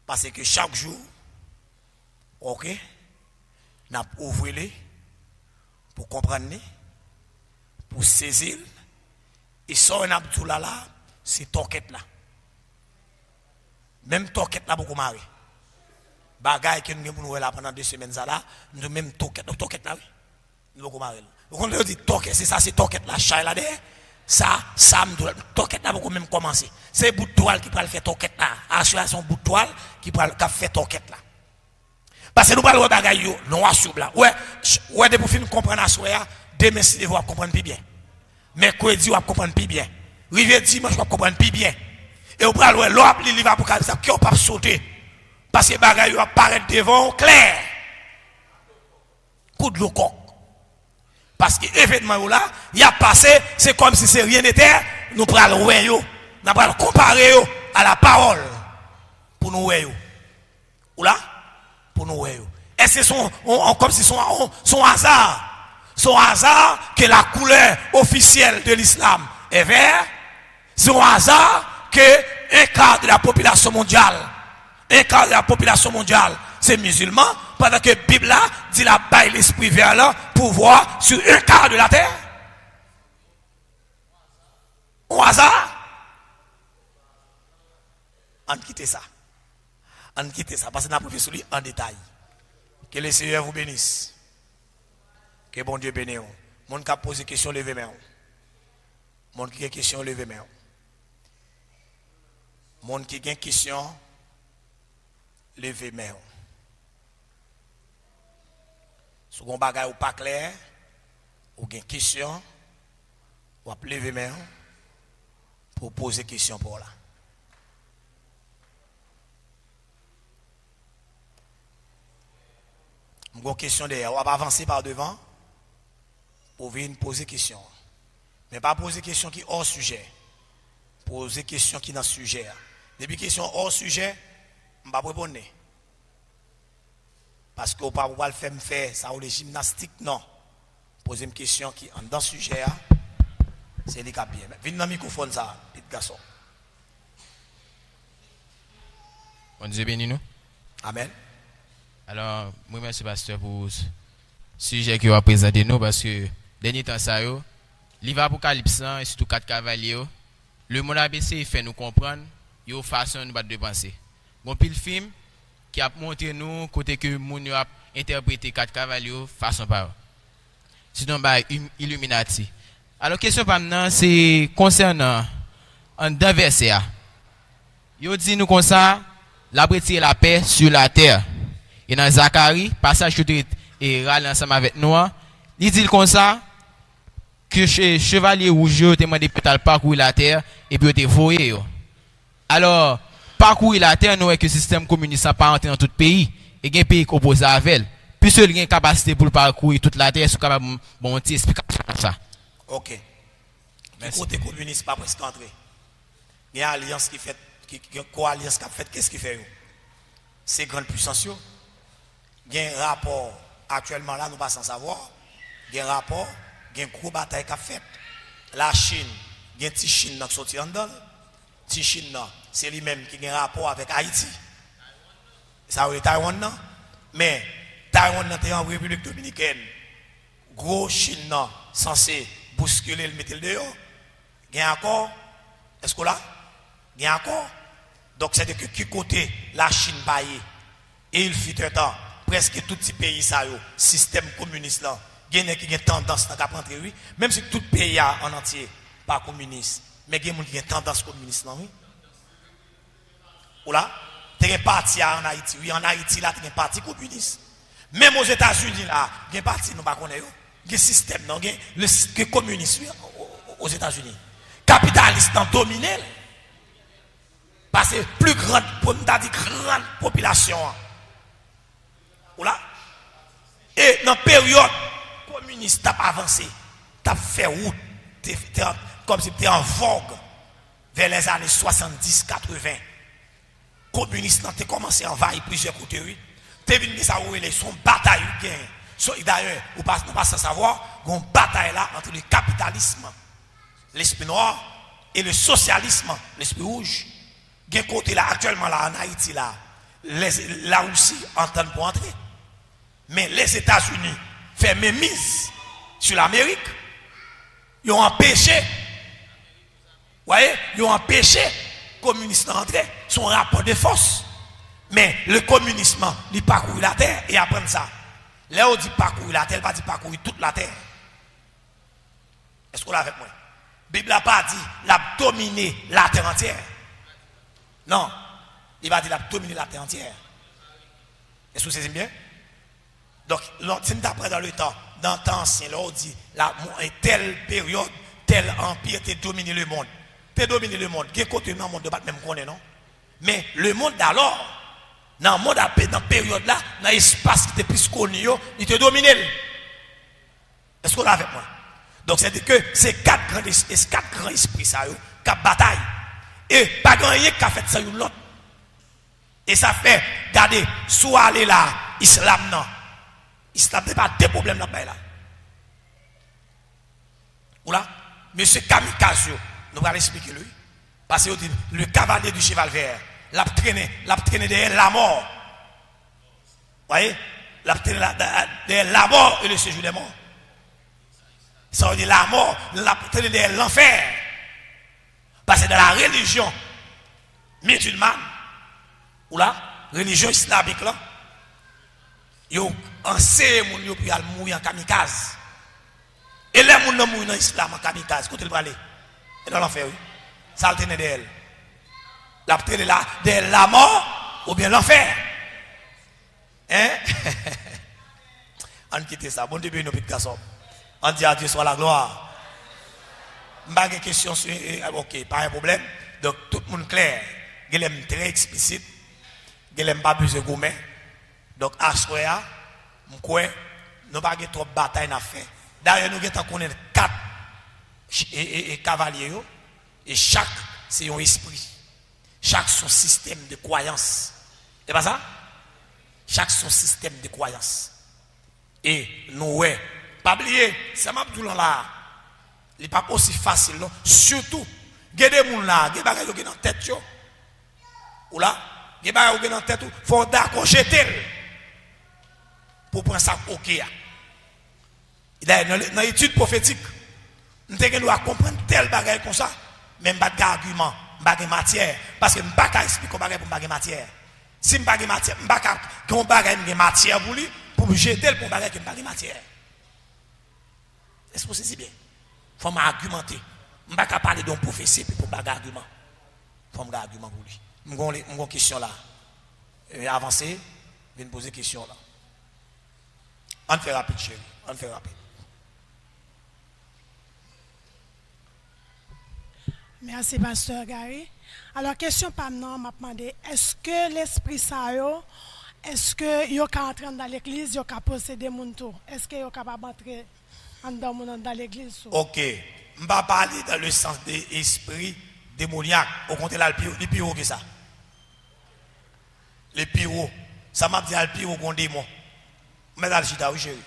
Parce que chaque jour, ok, nous ouvrons les pour comprendre, pour saisir. Et ça, on a tout là, c'est toquette là. Même toquette là beaucoup marre. Bagaille que nous avons là pendant 2 semaines là, nous même toquette là oui. Nous beaucoup marre. Donc on dit toquette, c'est ça, c'est toquette là, chat là derrière. Ça toquette là beaucoup même commencer. C'est bout de toile qui peut le faire toquette là. Assuration bout de toile qui peut faire toquette là. Parce que nous parlons de bagaille yo, noir sur blanc. Ouais de pour finir comprendre à soya, demain si vous comprendre plus bien. Mercredi vous comprendre plus bien. Rivière dimanche vous comprendre plus bien. Et vous parlez de l'homme, il va pour ça, qui n'a pas sauté. Parce que les bagages vont apparaître devant clair. Coup de l'eau coq. Parce que l'événement là, il a passé, c'est comme si c'est rien n'était. Nous prenons le nous prenons comparer à la parole. Pour nous voir. Ou là? Pour nous voir. Est-ce que c'est comme si son hasard? Son hasard que la couleur officielle de l'islam est vert? C'est un hasard que un quart de la population mondiale, c'est musulman, pendant que la Bible dit la baille l'esprit vers là, pouvoir sur un quart de la terre. Au hasard. On quitte ça. Parce que nous avons sur lui en détail. Que le Seigneur vous bénisse. Que bon Dieu bénisse. Mon qui a posé question, levez main. Mon qui a question, levez main. Mon qui a une question, levez main. Si vous avez un pas clair, ou une question, vous pouvez lever main pour poser question pour là. Une question derrière, on va avancer par devant pour venir poser question. Mais pas poser question qui est hors sujet. Poser question qui est dans le sujet. Depuis question hors sujet, je ne vais pas répondre. Parce que vous ne pouvez pas le faire ça ou les gymnastiques, non. Poser une question qui est dans le sujet, c'est les cas bien. Venez dans le microphone, ça, petit garçon. Bon Dieu bénis nous. Amen. Alors, moi merci pasteur pour le sujet que vous avez présenté nous parce que dernier temps ça yo, livre Apocalypse et surtout 4 cavaliers, le monde ABC fait nous comprendre yo façon de penser. Bon pile film qui a montré nous côté que moun yo a interprété 4 cavaliers façon par. Sinon bah Illuminati. Alors question par maintenant c'est concernant un deux versets. Yo dit nous comme ça, la retirer la paix sur la terre. Et dans Zacharie, passage que et râle ensemble avec nous, il dit comme ça que chevalier rouge te demandé peut-être parcourir la terre et puis te voyer. Alors parcourir la terre nous est que le système communiste n'a pas entré dans tout pays et un pays opposé à elle. Puis seul une capacité pour parcourir toute la terre, c'est capable bon explication ça. OK. Mais côté communiste pas presque entré. Il y a une alliance qui fait une coalition qui a fait qu'est-ce qui fait? C'est grande puissance. Il y a un rapport actuellement là nous pas sans savoir. Il y a un rapport, il y a une grosse bataille qui a fait. La Chine, il y a une petite Chine qui sorti en dedans. Petite Chine c'est lui-même qui a un rapport avec Haïti. Ça veut dire Taïwan non? Mais Taïwan est en République dominicaine. Gros Chine censé bousculer le mettre le dehors. Il y a encore est-ce que là? Il y a encore. Donc c'est de que qui côté la Chine baillée. Et il fut un temps presque tout petit pays ça yo, système communiste là, il y a qui a tendance à rentrer oui, même si tout pays en entier pas communiste, mais il y a qui a tendance communiste non oui. Ou là, tu as un parti en Haïti, oui en Haïti là tu as un parti communiste. Même aux États-Unis là, il y a un parti nous pas connaît yo, il y a un système non, il y a le communiste oui, aux États-Unis. Capitaliste dans dominé. Parce que plus grande grande population. Là. Et dans la période communiste, tu as avancé, tu as fait route, comme si tu étais en vogue vers les années 70-80. Communiste, tu as commencé à envahir plusieurs côtés. Tu es venu à son bataille. D'ailleurs, vous ne pas savoir, il y a une bataille là entre le capitalisme, l'esprit noir, et le socialisme, l'esprit rouge. Il y a un côté là, actuellement là, en Haïti, là, la Russie entend pour entrer. Mais les États-Unis font mémise sur l'Amérique. Ils ont empêché, voyez, ils ont empêché les communistes d'entrer. Son rapport de force. Mais le communisme, il parcourt la terre et apprend ça. Là, on dit parcourir la terre, il pas dit parcourir toute la terre. Est-ce que vous l'avez avec moi? La Bible n'a pas dit l'a dominer la terre entière. Non, il va dire l'a dominer la terre entière. Est-ce que vous savez bien? Donc, si nous apprenons dans le temps ancien, là, on dit, telle période, tel empire, tu dominé le monde. Tu dominé le monde. Quel côté dans le monde de même qu'on est, non? Mais le monde d'alors, dans le monde, dans la période là, dans l'espace qui était plus connu, il te dominé. Est-ce qu'on l'a avec moi? Donc, c'est-à-dire que c'est quatre grands esprits, ça, qui bataille. Et pas grand chose qui a fait ça, l'autre. Et ça fait, regardez, soit aller là, islam, non. Islam n'est pas des problèmes là-bas. Là. Ou là, monsieur Kamikaze, nous allons expliquer lui. Parce que le cavalier du cheval vert, l'a traîné derrière la mort. Vous voyez? L'a traîné derrière la mort et le séjour des morts. Ça veut dire la mort, l'a traîné derrière l'enfer. Parce que dans la religion musulmane, ou là, religion islamique là, yo enseigne moun yo pour mourir en kamikaze. Et les moun nan mourir dans l'islam en kamikaze, côté le aller. Et dans l'enfer oui. Ça alterne d'elle. La traîne là de la mort ou bien l'enfer. Hein? On quitte ça. Bon début nos petits garçons. On dit à Dieu soit la gloire. Pas de question sur OK, pas un problème. Donc tout le monde clair, il est très explicite. Il n'aime pas besoin de gourmet. Donc, à ce moment-là, nous n'avons pas trop de bataille à faire. D'ailleurs, nous avons 4 cavaliers. Et chaque, c'est un esprit. Chaque, son système de croyance. C'est pas ça? Chaque, son système de croyance. Et nous, pas oublier, ça m'a dit là. Il n'est pas aussi facile. Non? Surtout, il y a des gens là, il y a des gens dans la tête. Ou là, Il y a des dans tête, faut d'accord jeter pour prendre ça OK. Dans l'étude prophétique, nous devons comprendre tel bagage comme ça, mais pas d'argument, pas de matière parce que pas qu'à expliquer comment bagage pour pas de matière. Si pas de matière, pas qu'un bagage de matière pour lui pour jeter pour bagage qui pas de matière. Est-ce que c'est si bien? Faut m'argumenter. Je ne peux pas parler d'un prophétie pour pas d'argument. Faut me argument pour lui. J'ai une question là. Avancer, je vais me poser une question là. On fait rapide, chérie. On fait rapide. Merci, Pasteur Gary. Alors, question par nous, m'a demandé, est-ce que l'esprit ça est-ce que yo ka entrer dans l'église, yo ka posséder mon tour? Est-ce que yo capable entrer dans l'église? OK. Je ne vais pas parler dans le sens de l'esprit démoniaque. Au contraire, le pire que ça. Le pire, ça m'a dit le pire qu'on démon. Mais dans le chita, oui, chérie.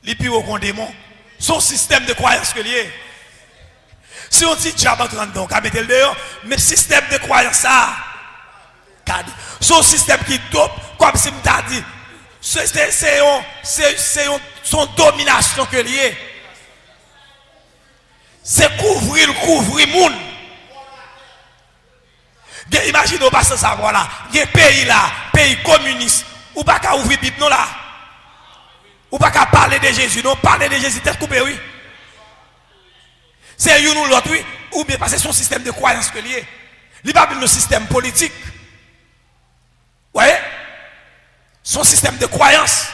Le pire qu'on démon, son système de croyance que lié. Si on dit diable entre dedans, on va mettre le dehors, mais système de croyance ça, son système qui dope, comme si on t'a dit, c'est son domination que lié. C'est couvrir moun. Imaginez au passé ça voilà, il y a un pays là, pays communiste, ou pas qu'à ouvrir Bible non là. Ou pas qu'à parler de Jésus, non, parler de Jésus tête coupée oui. C'est une ou l'autre oui, ou bien parce que son système de croyance que lié. Il pas le système politique. Vous voyez? Son système de croyance.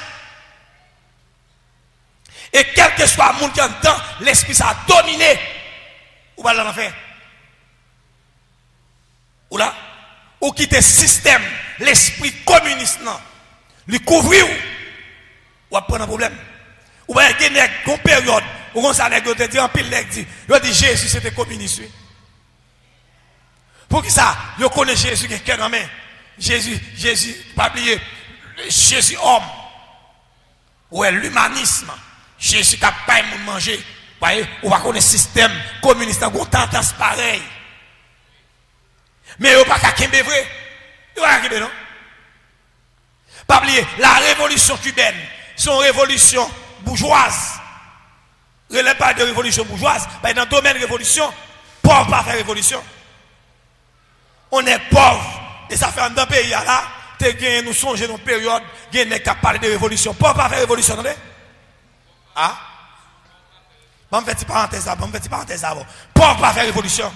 Et quel que soit le monde qui entend, l'esprit ça a dominé. Ou pas l'en faire? Ou là? Ou quitter le système, l'esprit communiste, non? Lui couvrir ou prendre un problème. Ou bien il y a une période où on s'allait dire en pile dit, il dit Jésus c'était communiste. Pour qui ça? Il connaît Jésus qui est quelqu'un en main. Jésus, pas oublier, Jésus homme. Ouais, l'humanisme. Jésus qui a pas manger. Vous voyez, on va connaître le système communiste, on tendance pareil. Mais on va pas qu'à vrai. Il va pas non? Pas oublier, la révolution cubaine, c'est une révolution bourgeoise. Il ne pas de révolution bourgeoise, mais dans le domaine de révolution, pauvre pas faire révolution. On est pauvre. Et ça fait un dans pays là, nous songeons dans une période, il y a qui parlé de révolution. Pauvre pas faire révolution, non? Ah? Bon, je fais une parenthèse là, pauvre pas faire révolution.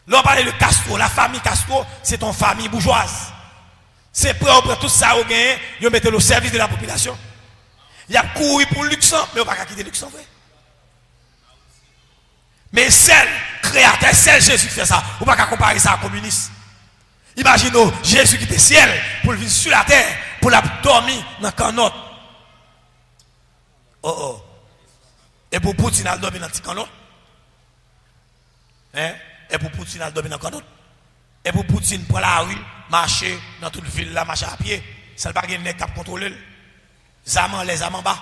Là, on parle de Castro, la famille Castro, c'est une famille bourgeoise. C'est propre, tout ça, vous gagnez, vous mettez au service de la population. Il y a couru pour Luxembourg, mais on ne va pas quitter Luxembourg. Mais seul créateur, seul Jésus qui fait ça. On ne va pas comparer ça à un communiste. Imaginez Jésus qui était ciel pour vivre sur la terre, pour la dormir dans le canot. Oh oh. Et pour Poutine, elle dormir dans le petit canot. Hein? Et pour Poutine, elle dormir dans le canot. Et pour Poutine, pour la rue, marcher dans toute ville, là, marcher à pied. Ça ne va pas gagner cap contrôler. Les amants bas.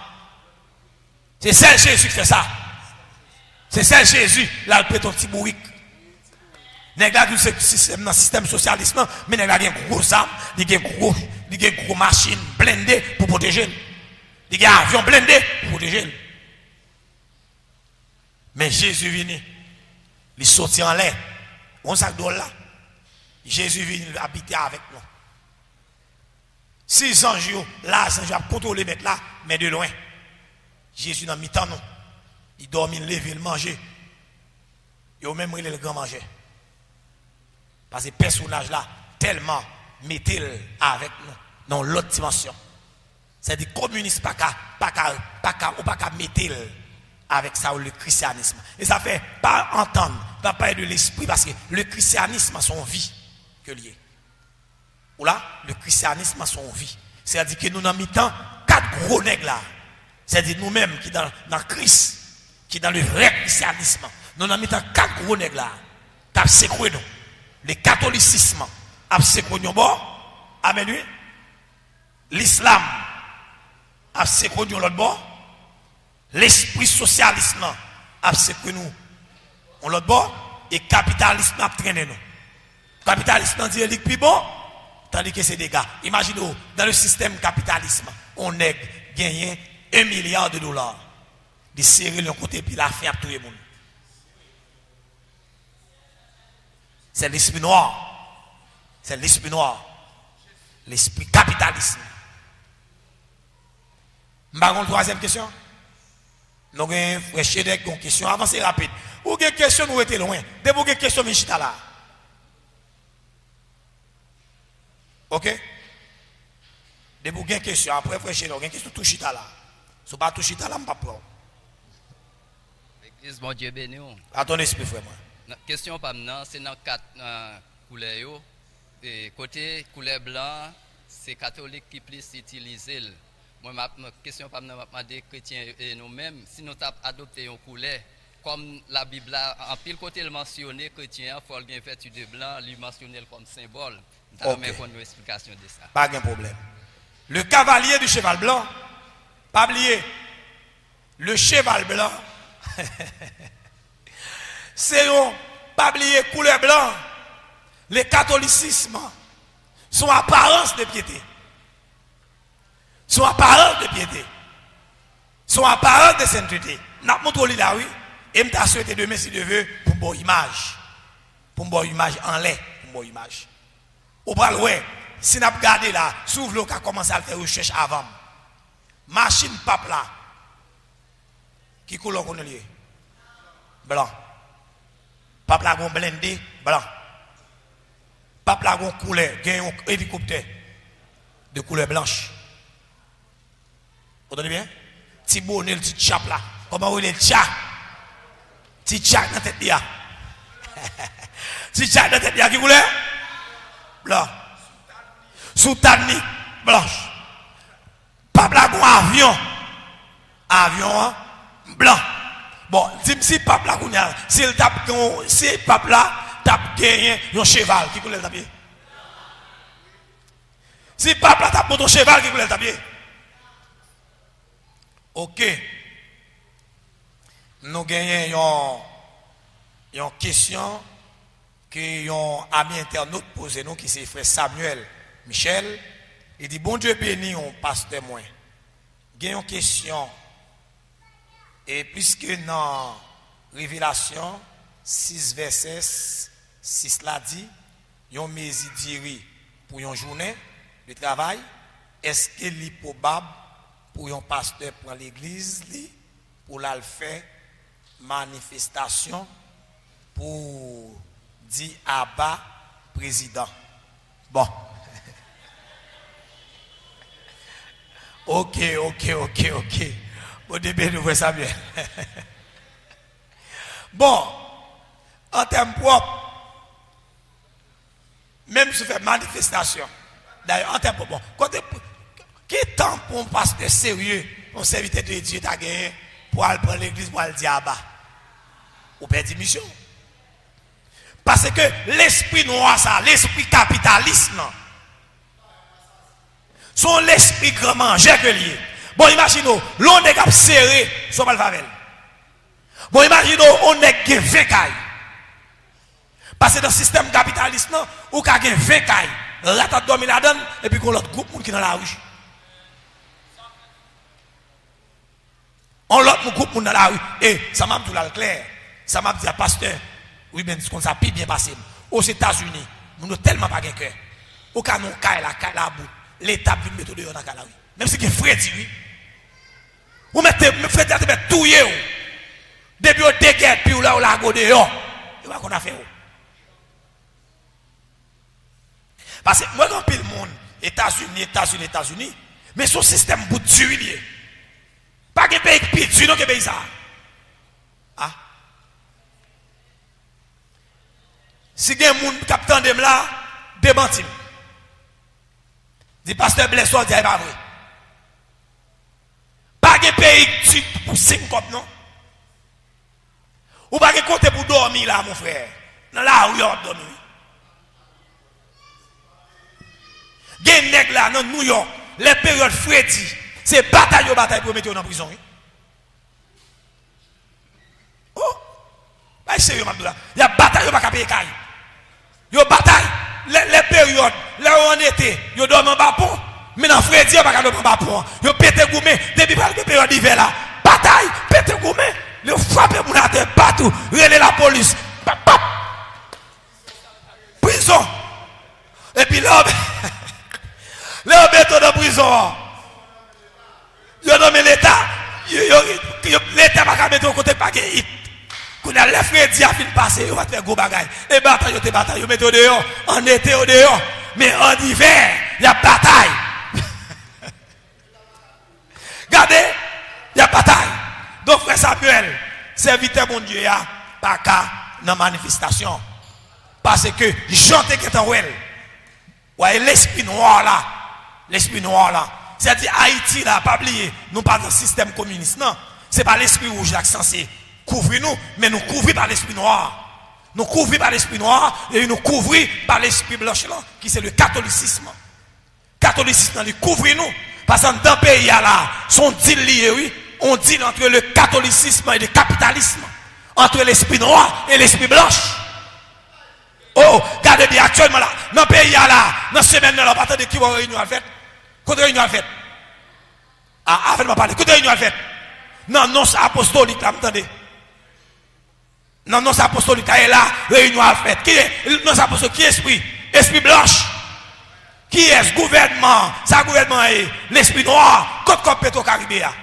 C'est seul Jésus qui fait ça. C'est seul Jésus, là, il peut ton petit bourrique. N'est-ce pas dans le système socialiste, mais il y a un gros arme, il y a une grosse machine blindée pour protéger. Il y a un avion blindé pour protéger. Mais Jésus vient, il sortit en l'air. On sac d'eau là. Jésus vient habiter avec nous. 600 jours, là, 600 jours, contrôler mettre là, mais de loin. Jésus dans mi-temps, non. Il dormit, il lever, il mangeait. Et au même il le grand manger. Parce que ce personnage là, tellement met-il avec nous dans l'autre dimension. C'est-à-dire communiste pas qu'à mettre avec ça le christianisme. Et ça fait pas entendre, pas parler de l'esprit parce que le christianisme a son vie que lié. Ou là, le christianisme a son vie. C'est-à-dire que nous, dans mi-temps, 4 gros nègres là. C'est-à-dire nous-mêmes qui dans Christ, qui dans le vrai christianisme, nous dans mi-temps 4 gros nègres là. T'as secoué nous. Le catholicisme a secoué nous bon. Amen lui. L'islam a secoué nous l'autre bord. L'esprit socialisme a secoué nous l'autre bord. Et capitalisme a traîné nous. Capitaliste dans dit plus bon, tandis que c'est des gars. Imaginez, dans le système capitalisme, on a gagné $1 milliard. De serrer le côté puis la faire tout le monde. C'est l'esprit noir. C'est l'esprit noir. L'esprit capitalisme. Une troisième question. Nous avons une question. Avancez rapide. Ou une question, nous étions loin. Dès vous avez une question, Michita là. Ok? Dès vous avez une question, après, frère, vous avez une question, tout chita là. Si vous pas tout chita là, je ne pas prendre. L'église, bon Dieu béni. À ton esprit, frère. La question, c'est dans 4 couleurs. Côté couleur blanc, c'est catholique qui plus utilisé. Moi, ma question, m'a dit chrétiens et nous-mêmes, si nous avons adopté une couleur, comme la Bible, en pile côté, le mentionné, chrétien, il faut le vêtu de blanc, lui mentionner comme symbole. Nous avons une explication de ça. Pas de problème. Le cavalier du cheval blanc, pas oublier, le cheval blanc, c'est un, pas oublier, couleur blanc, le catholicisme, son apparence de piété. Son apparence de piété. Son apparence de sainteté. N'a pas montré là, oui. Et m'ta souhaité demain, si Dieu veut, pour une bonne image. Pour une bonne image en lait. Pour une bonne image. Au bras, ouais. Si n'a pas regardé là, s'ouvre le cas, commence à faire recherche avant. Machine pape là. Qui couleur qu'on est? Blanc. Pape là, gon blindé, blanc. Pape là, gon couleur, gagne un hélicoptère de couleur blanche. Vous entendez bien? Petit bonnet, le petit chap là. Comment vous voulez le chat? Petit chat dans la tête là. Petit chat dans la tête là, qui couleur? Blanc. Soutani, blanche. Pape là, gon avion. Avion, hein? Blanc. Bon, si pape là, si le tape, si pape là, tape gagné un cheval, qui coule le tapier? Si pape là, tape ton cheval, qui coule le tapier? Ok. Nous gagnons une question que un ami internaute pose nous, qui c'est frère Samuel Michel. Il dit, bon Dieu béni, on pasteur moins. Gagnons une question. Et puisque dans Révélation 6, verset 6 là dit, yon mésidiri pour une journée de travail, est-ce qu'il est probable pour un pasteur pour l'église pour la faire manifestation pour dire Abba président? Bon. Ok. Au début, nous voyons ça bien. Bon, en termes propres, même si on fait manifestation, d'ailleurs, en termes propres, bon, qui temps pour un pasteur sérieux, un serviteur de Dieu, t'as gagné pour aller prendre l'église pour aller dire Abba? Ou perdre mission. Parce que l'esprit noir, ça, l'esprit capitalisme, sont l'esprit grand manger que lié. Bon, imaginez, l'on est cap serré sur Malfavel. Bon, imaginez, on est qui 20 cailles. Parce que dans le système capitaliste, on a 20 cailles. Ratat dormi là-dedans, et puis qu'on l'autre groupe qui est dans la rue. On l'autre groupe dans la rue. Et ça m'a dit là clair. Ça m'a dit à pasteur, oui, mais ce ça peut bien passer. Aux États-Unis, nous n'avons tellement pas de cœur. Au cas où on caille la boue, l'État peut mettre dehors dans la rue. Même si c'est Freddy, oui. Vous mettez Freddy à te mettre tout yeux. Depuis au déguet, puis là, on l'a gardé dehors. Et voilà qu'on a fait. Parce que moi, quand le monde, États-Unis, mais son système bout de tuer. Pas que pays qui tue, non, que pays ça. Ah. Si il y a un monde qui attend là, démentir. Dit pasteur Blessoir, dit pas vrai. Pas de pays qui tue pour 5 copes, non? Ou pas de côté pour dormir là, mon frère. Dans la rue, on dormir. Il y a des nègres là, dans New York, les périodes Freddy, c'est bataille pour mettre en prison. Oh! Bah, sérieux, Mabdoula. Il y a bataille pour payer caille. Yo bataille les périodes, là où on était, yo dorment en bas pont. Mais dans Freddy, on va pas dormir en bas pont. Yo pété goumé depuis la période d'hiver là. Bataille, pété goumé. Yo frappé mon terre partout, relais la police. Pap, pap. Prison. Et puis là, là on met dans prison. Yo nommé l'État, l'État va pas mettre au côté pas gagner. Quand les Freddy a fini passer, on va faire gros bagaille. Et bataille, yo mettez au dehors, en été au dehors, mais en hiver, il y a bataille. Regardez, il y a bataille. Donc frère Samuel, serviteur mon Dieu, pas qu'à dans manifestation. Parce que j'entends que t'en ouais. Ouais, l'esprit noir là, c'est-à-dire Haïti là, pas oublier, nous pas dans le système communiste, non. C'est pas l'esprit rouge qui est censé couvrir nous, mais nous couvrir par l'esprit noir. Nous couvrir par l'esprit noir et nous couvrir par l'esprit blanc qui c'est le catholicisme. Catholicisme nous couvrir nous parce que dans le pays là, son deal lié, oui, on dit entre le catholicisme et le capitalisme, entre l'esprit noir et l'esprit blanc. Oh, regardez bien actuellement là, dans le pays là, dans la semaine là, pas de qui va réunion à fait. Côté réunion à fait. Ah, avant de parler, côté réunion à fait. Non, non, c'est apostolique là, m'entendez? Non, non, c'est apostolique là, là, réunion à fait. Qui est, non, c'est apostolique, qui est esprit? Esprit blanche. Qui est ce gouvernement? Ça gouvernement est l'esprit noir, comme Petro-Caribéa.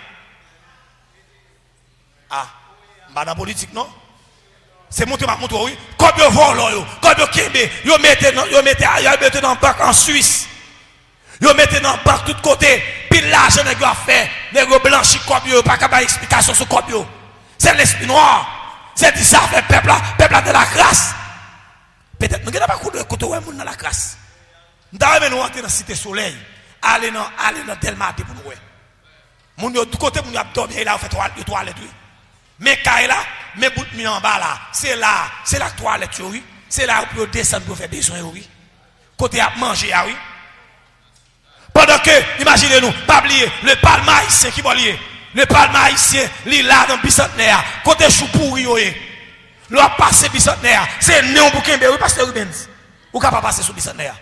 Ah, pas dans la politique, non? C'est montré, oui. Comme vous volez, comme vous kimbez, vous mettez dans le banque en Suisse. Vous mettez dans le banque de tous côtés. Puis l'argent que vous avez fait, vous blanchissez comme vous, pas qu'à explication sur comme vous. C'est l'esprit noir. C'est dit ça fait peuple là de la grâce. Peut-être, nous n'avons pas côté où nous dans la grâce. Nous devons entrer dans la cité soleil. Aller dans Delma pour nous. Moun yo tout côté moun yo dormi là, on fait toilette. Mais là, mais bout mis en bas là, c'est la toilette oui. C'est là où on descendre pour faire besoin oui. Côté à manger oui. Pendant que, imaginez-nous, pas oublier, le palme haïtien qui va lier. Le palme haïtien, il là dans Bicentenaire. Côté chou pourri oui. L'on passe Bicentenaire. C'est néon pour Kembe, oui, pasteur Rubens. Ou capable passer sur Bicentenaire.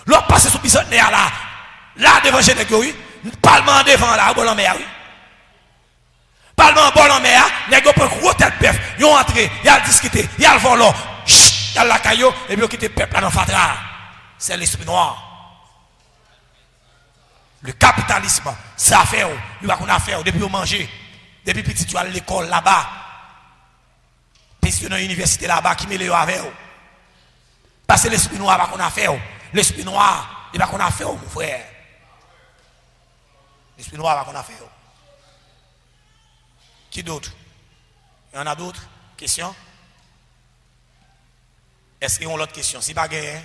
L'on passe sur Bicentenaire là. Là devant Génèque oui. Parlement devant là, bon en mer oui. Parlement bon en mer, les gars prennent gros tête bœuf, ils ont entré, ils ont discuté, ils ont le volant, ils ont la caillou et puis ils ont quitté le peuple là dans Fatra. C'est l'esprit noir. Le capitalisme, c'est affaire, il va qu'on a faire depuis vous manger, depuis petit tu as l'école là-bas. Puis tu as une université là-bas qui met les avec vous. Parce que l'esprit noir va qu'on a faire. L'esprit noir, il va qu'on a faire mon frère. L'esprit noir va qu'on a faire. Qui d'autre? Il y en a d'autres questions? Est-ce qu'il y a une autre question? Si pas gagné,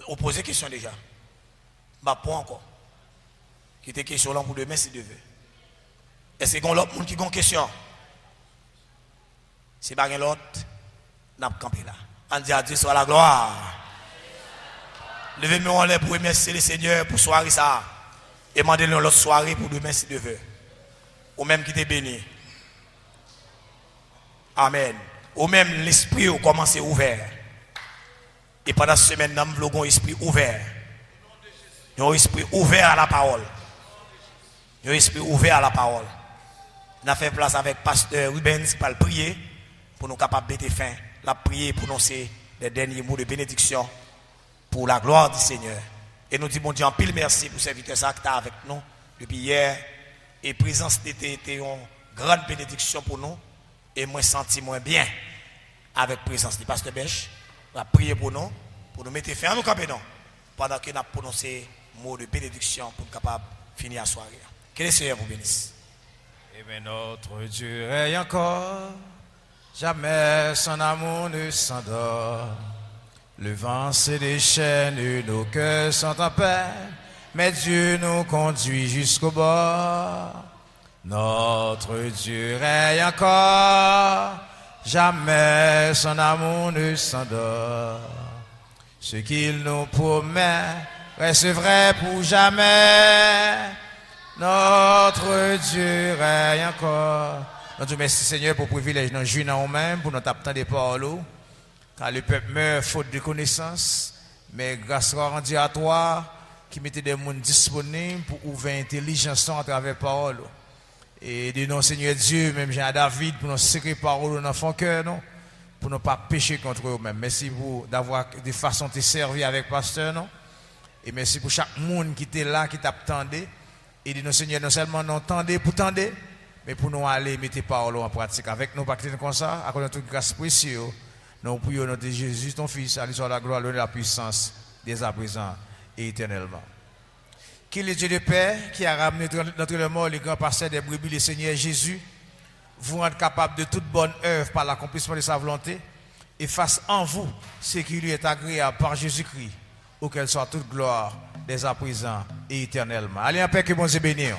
on pose des questions déjà. Bah, pas encore. Qui était question là pour demain si Dieu veut. Est-ce qu'il y a l'autre monde qui a une question? Si pas gagné l'autre, n'a pas campé là. On dit à Dieu soit la gloire. Levez-moi en l'air pour remercier le Seigneur pour soirée ça. Et demandez-le l'autre soirée pour demain si Dieu veut. Ou même qui t'est béni. Amen. Ou même l'esprit au commencé ouvert. Et pendant cette semaine, nous avons un esprit ouvert. Un esprit ouvert à la parole. Un esprit ouvert à la parole. On a fait place avec pasteur Rubens qui va le prier pour nous capables de mettre fin. La prier pour nous c'est les derniers mots de bénédiction pour la gloire du Seigneur. Et nous disons, bon Dieu, en pile merci pour serviteur ça qui est avec nous depuis hier. Et présence était une grande bénédiction pour nous. Et moi, senti moins bien avec présence du pasteur Bèche. On va prier pour nous mettre fin à nous camper pendant que nous avons prononcé mot de bénédiction pour être capable de finir la soirée. Que le Seigneur vous bénisse. Et bien notre Dieu règne encore, jamais son amour ne s'endort. Le vent se déchaîne, nos cœurs sont en paix, mais Dieu nous conduit jusqu'au bord. Notre Dieu règne encore, jamais son amour ne s'endort. Ce qu'il nous promet reste vrai pour jamais. Notre Dieu règne encore. Nous te remercions Seigneur pour le privilège de nous jouer en nous-mêmes, pour nous taper des paroles. car le peuple meurt faute de connaissance, mais grâce soit rendue à toi, qui mettait des mondes disponibles pour ouvrir l'intelligence à travers parole. Et de nos Seigneur Dieu, même Jean David, pour nous sécréter parole dans notre cœur, non? Pour ne pas pécher contre eux-mêmes. Merci pour d'avoir de façon te servir avec pasteur, non? Et merci pour chaque monde qui était là, qui t'attendait. Et de nos Seigneur, non seulement nous tendez pour tendre, mais pour nous aller mettre paroles en pratique. Avec nous, pas comme ça, à cause de toute grâce précieuse, nous prions notre Jésus, ton Fils, à lui soit la gloire, l'honneur et la puissance, dès à présent et éternellement. Qu'il est Dieu de paix, qui a ramené notre le mort, les grands pasteurs des brebis, le Seigneur Jésus, vous rendre capable de toute bonne œuvre par l'accomplissement de sa volonté, et fasse en vous ce qui lui est agréable par Jésus-Christ, auquel soit toute gloire, dès à présent et éternellement. Allez en paix, que bon Dieu bénisse.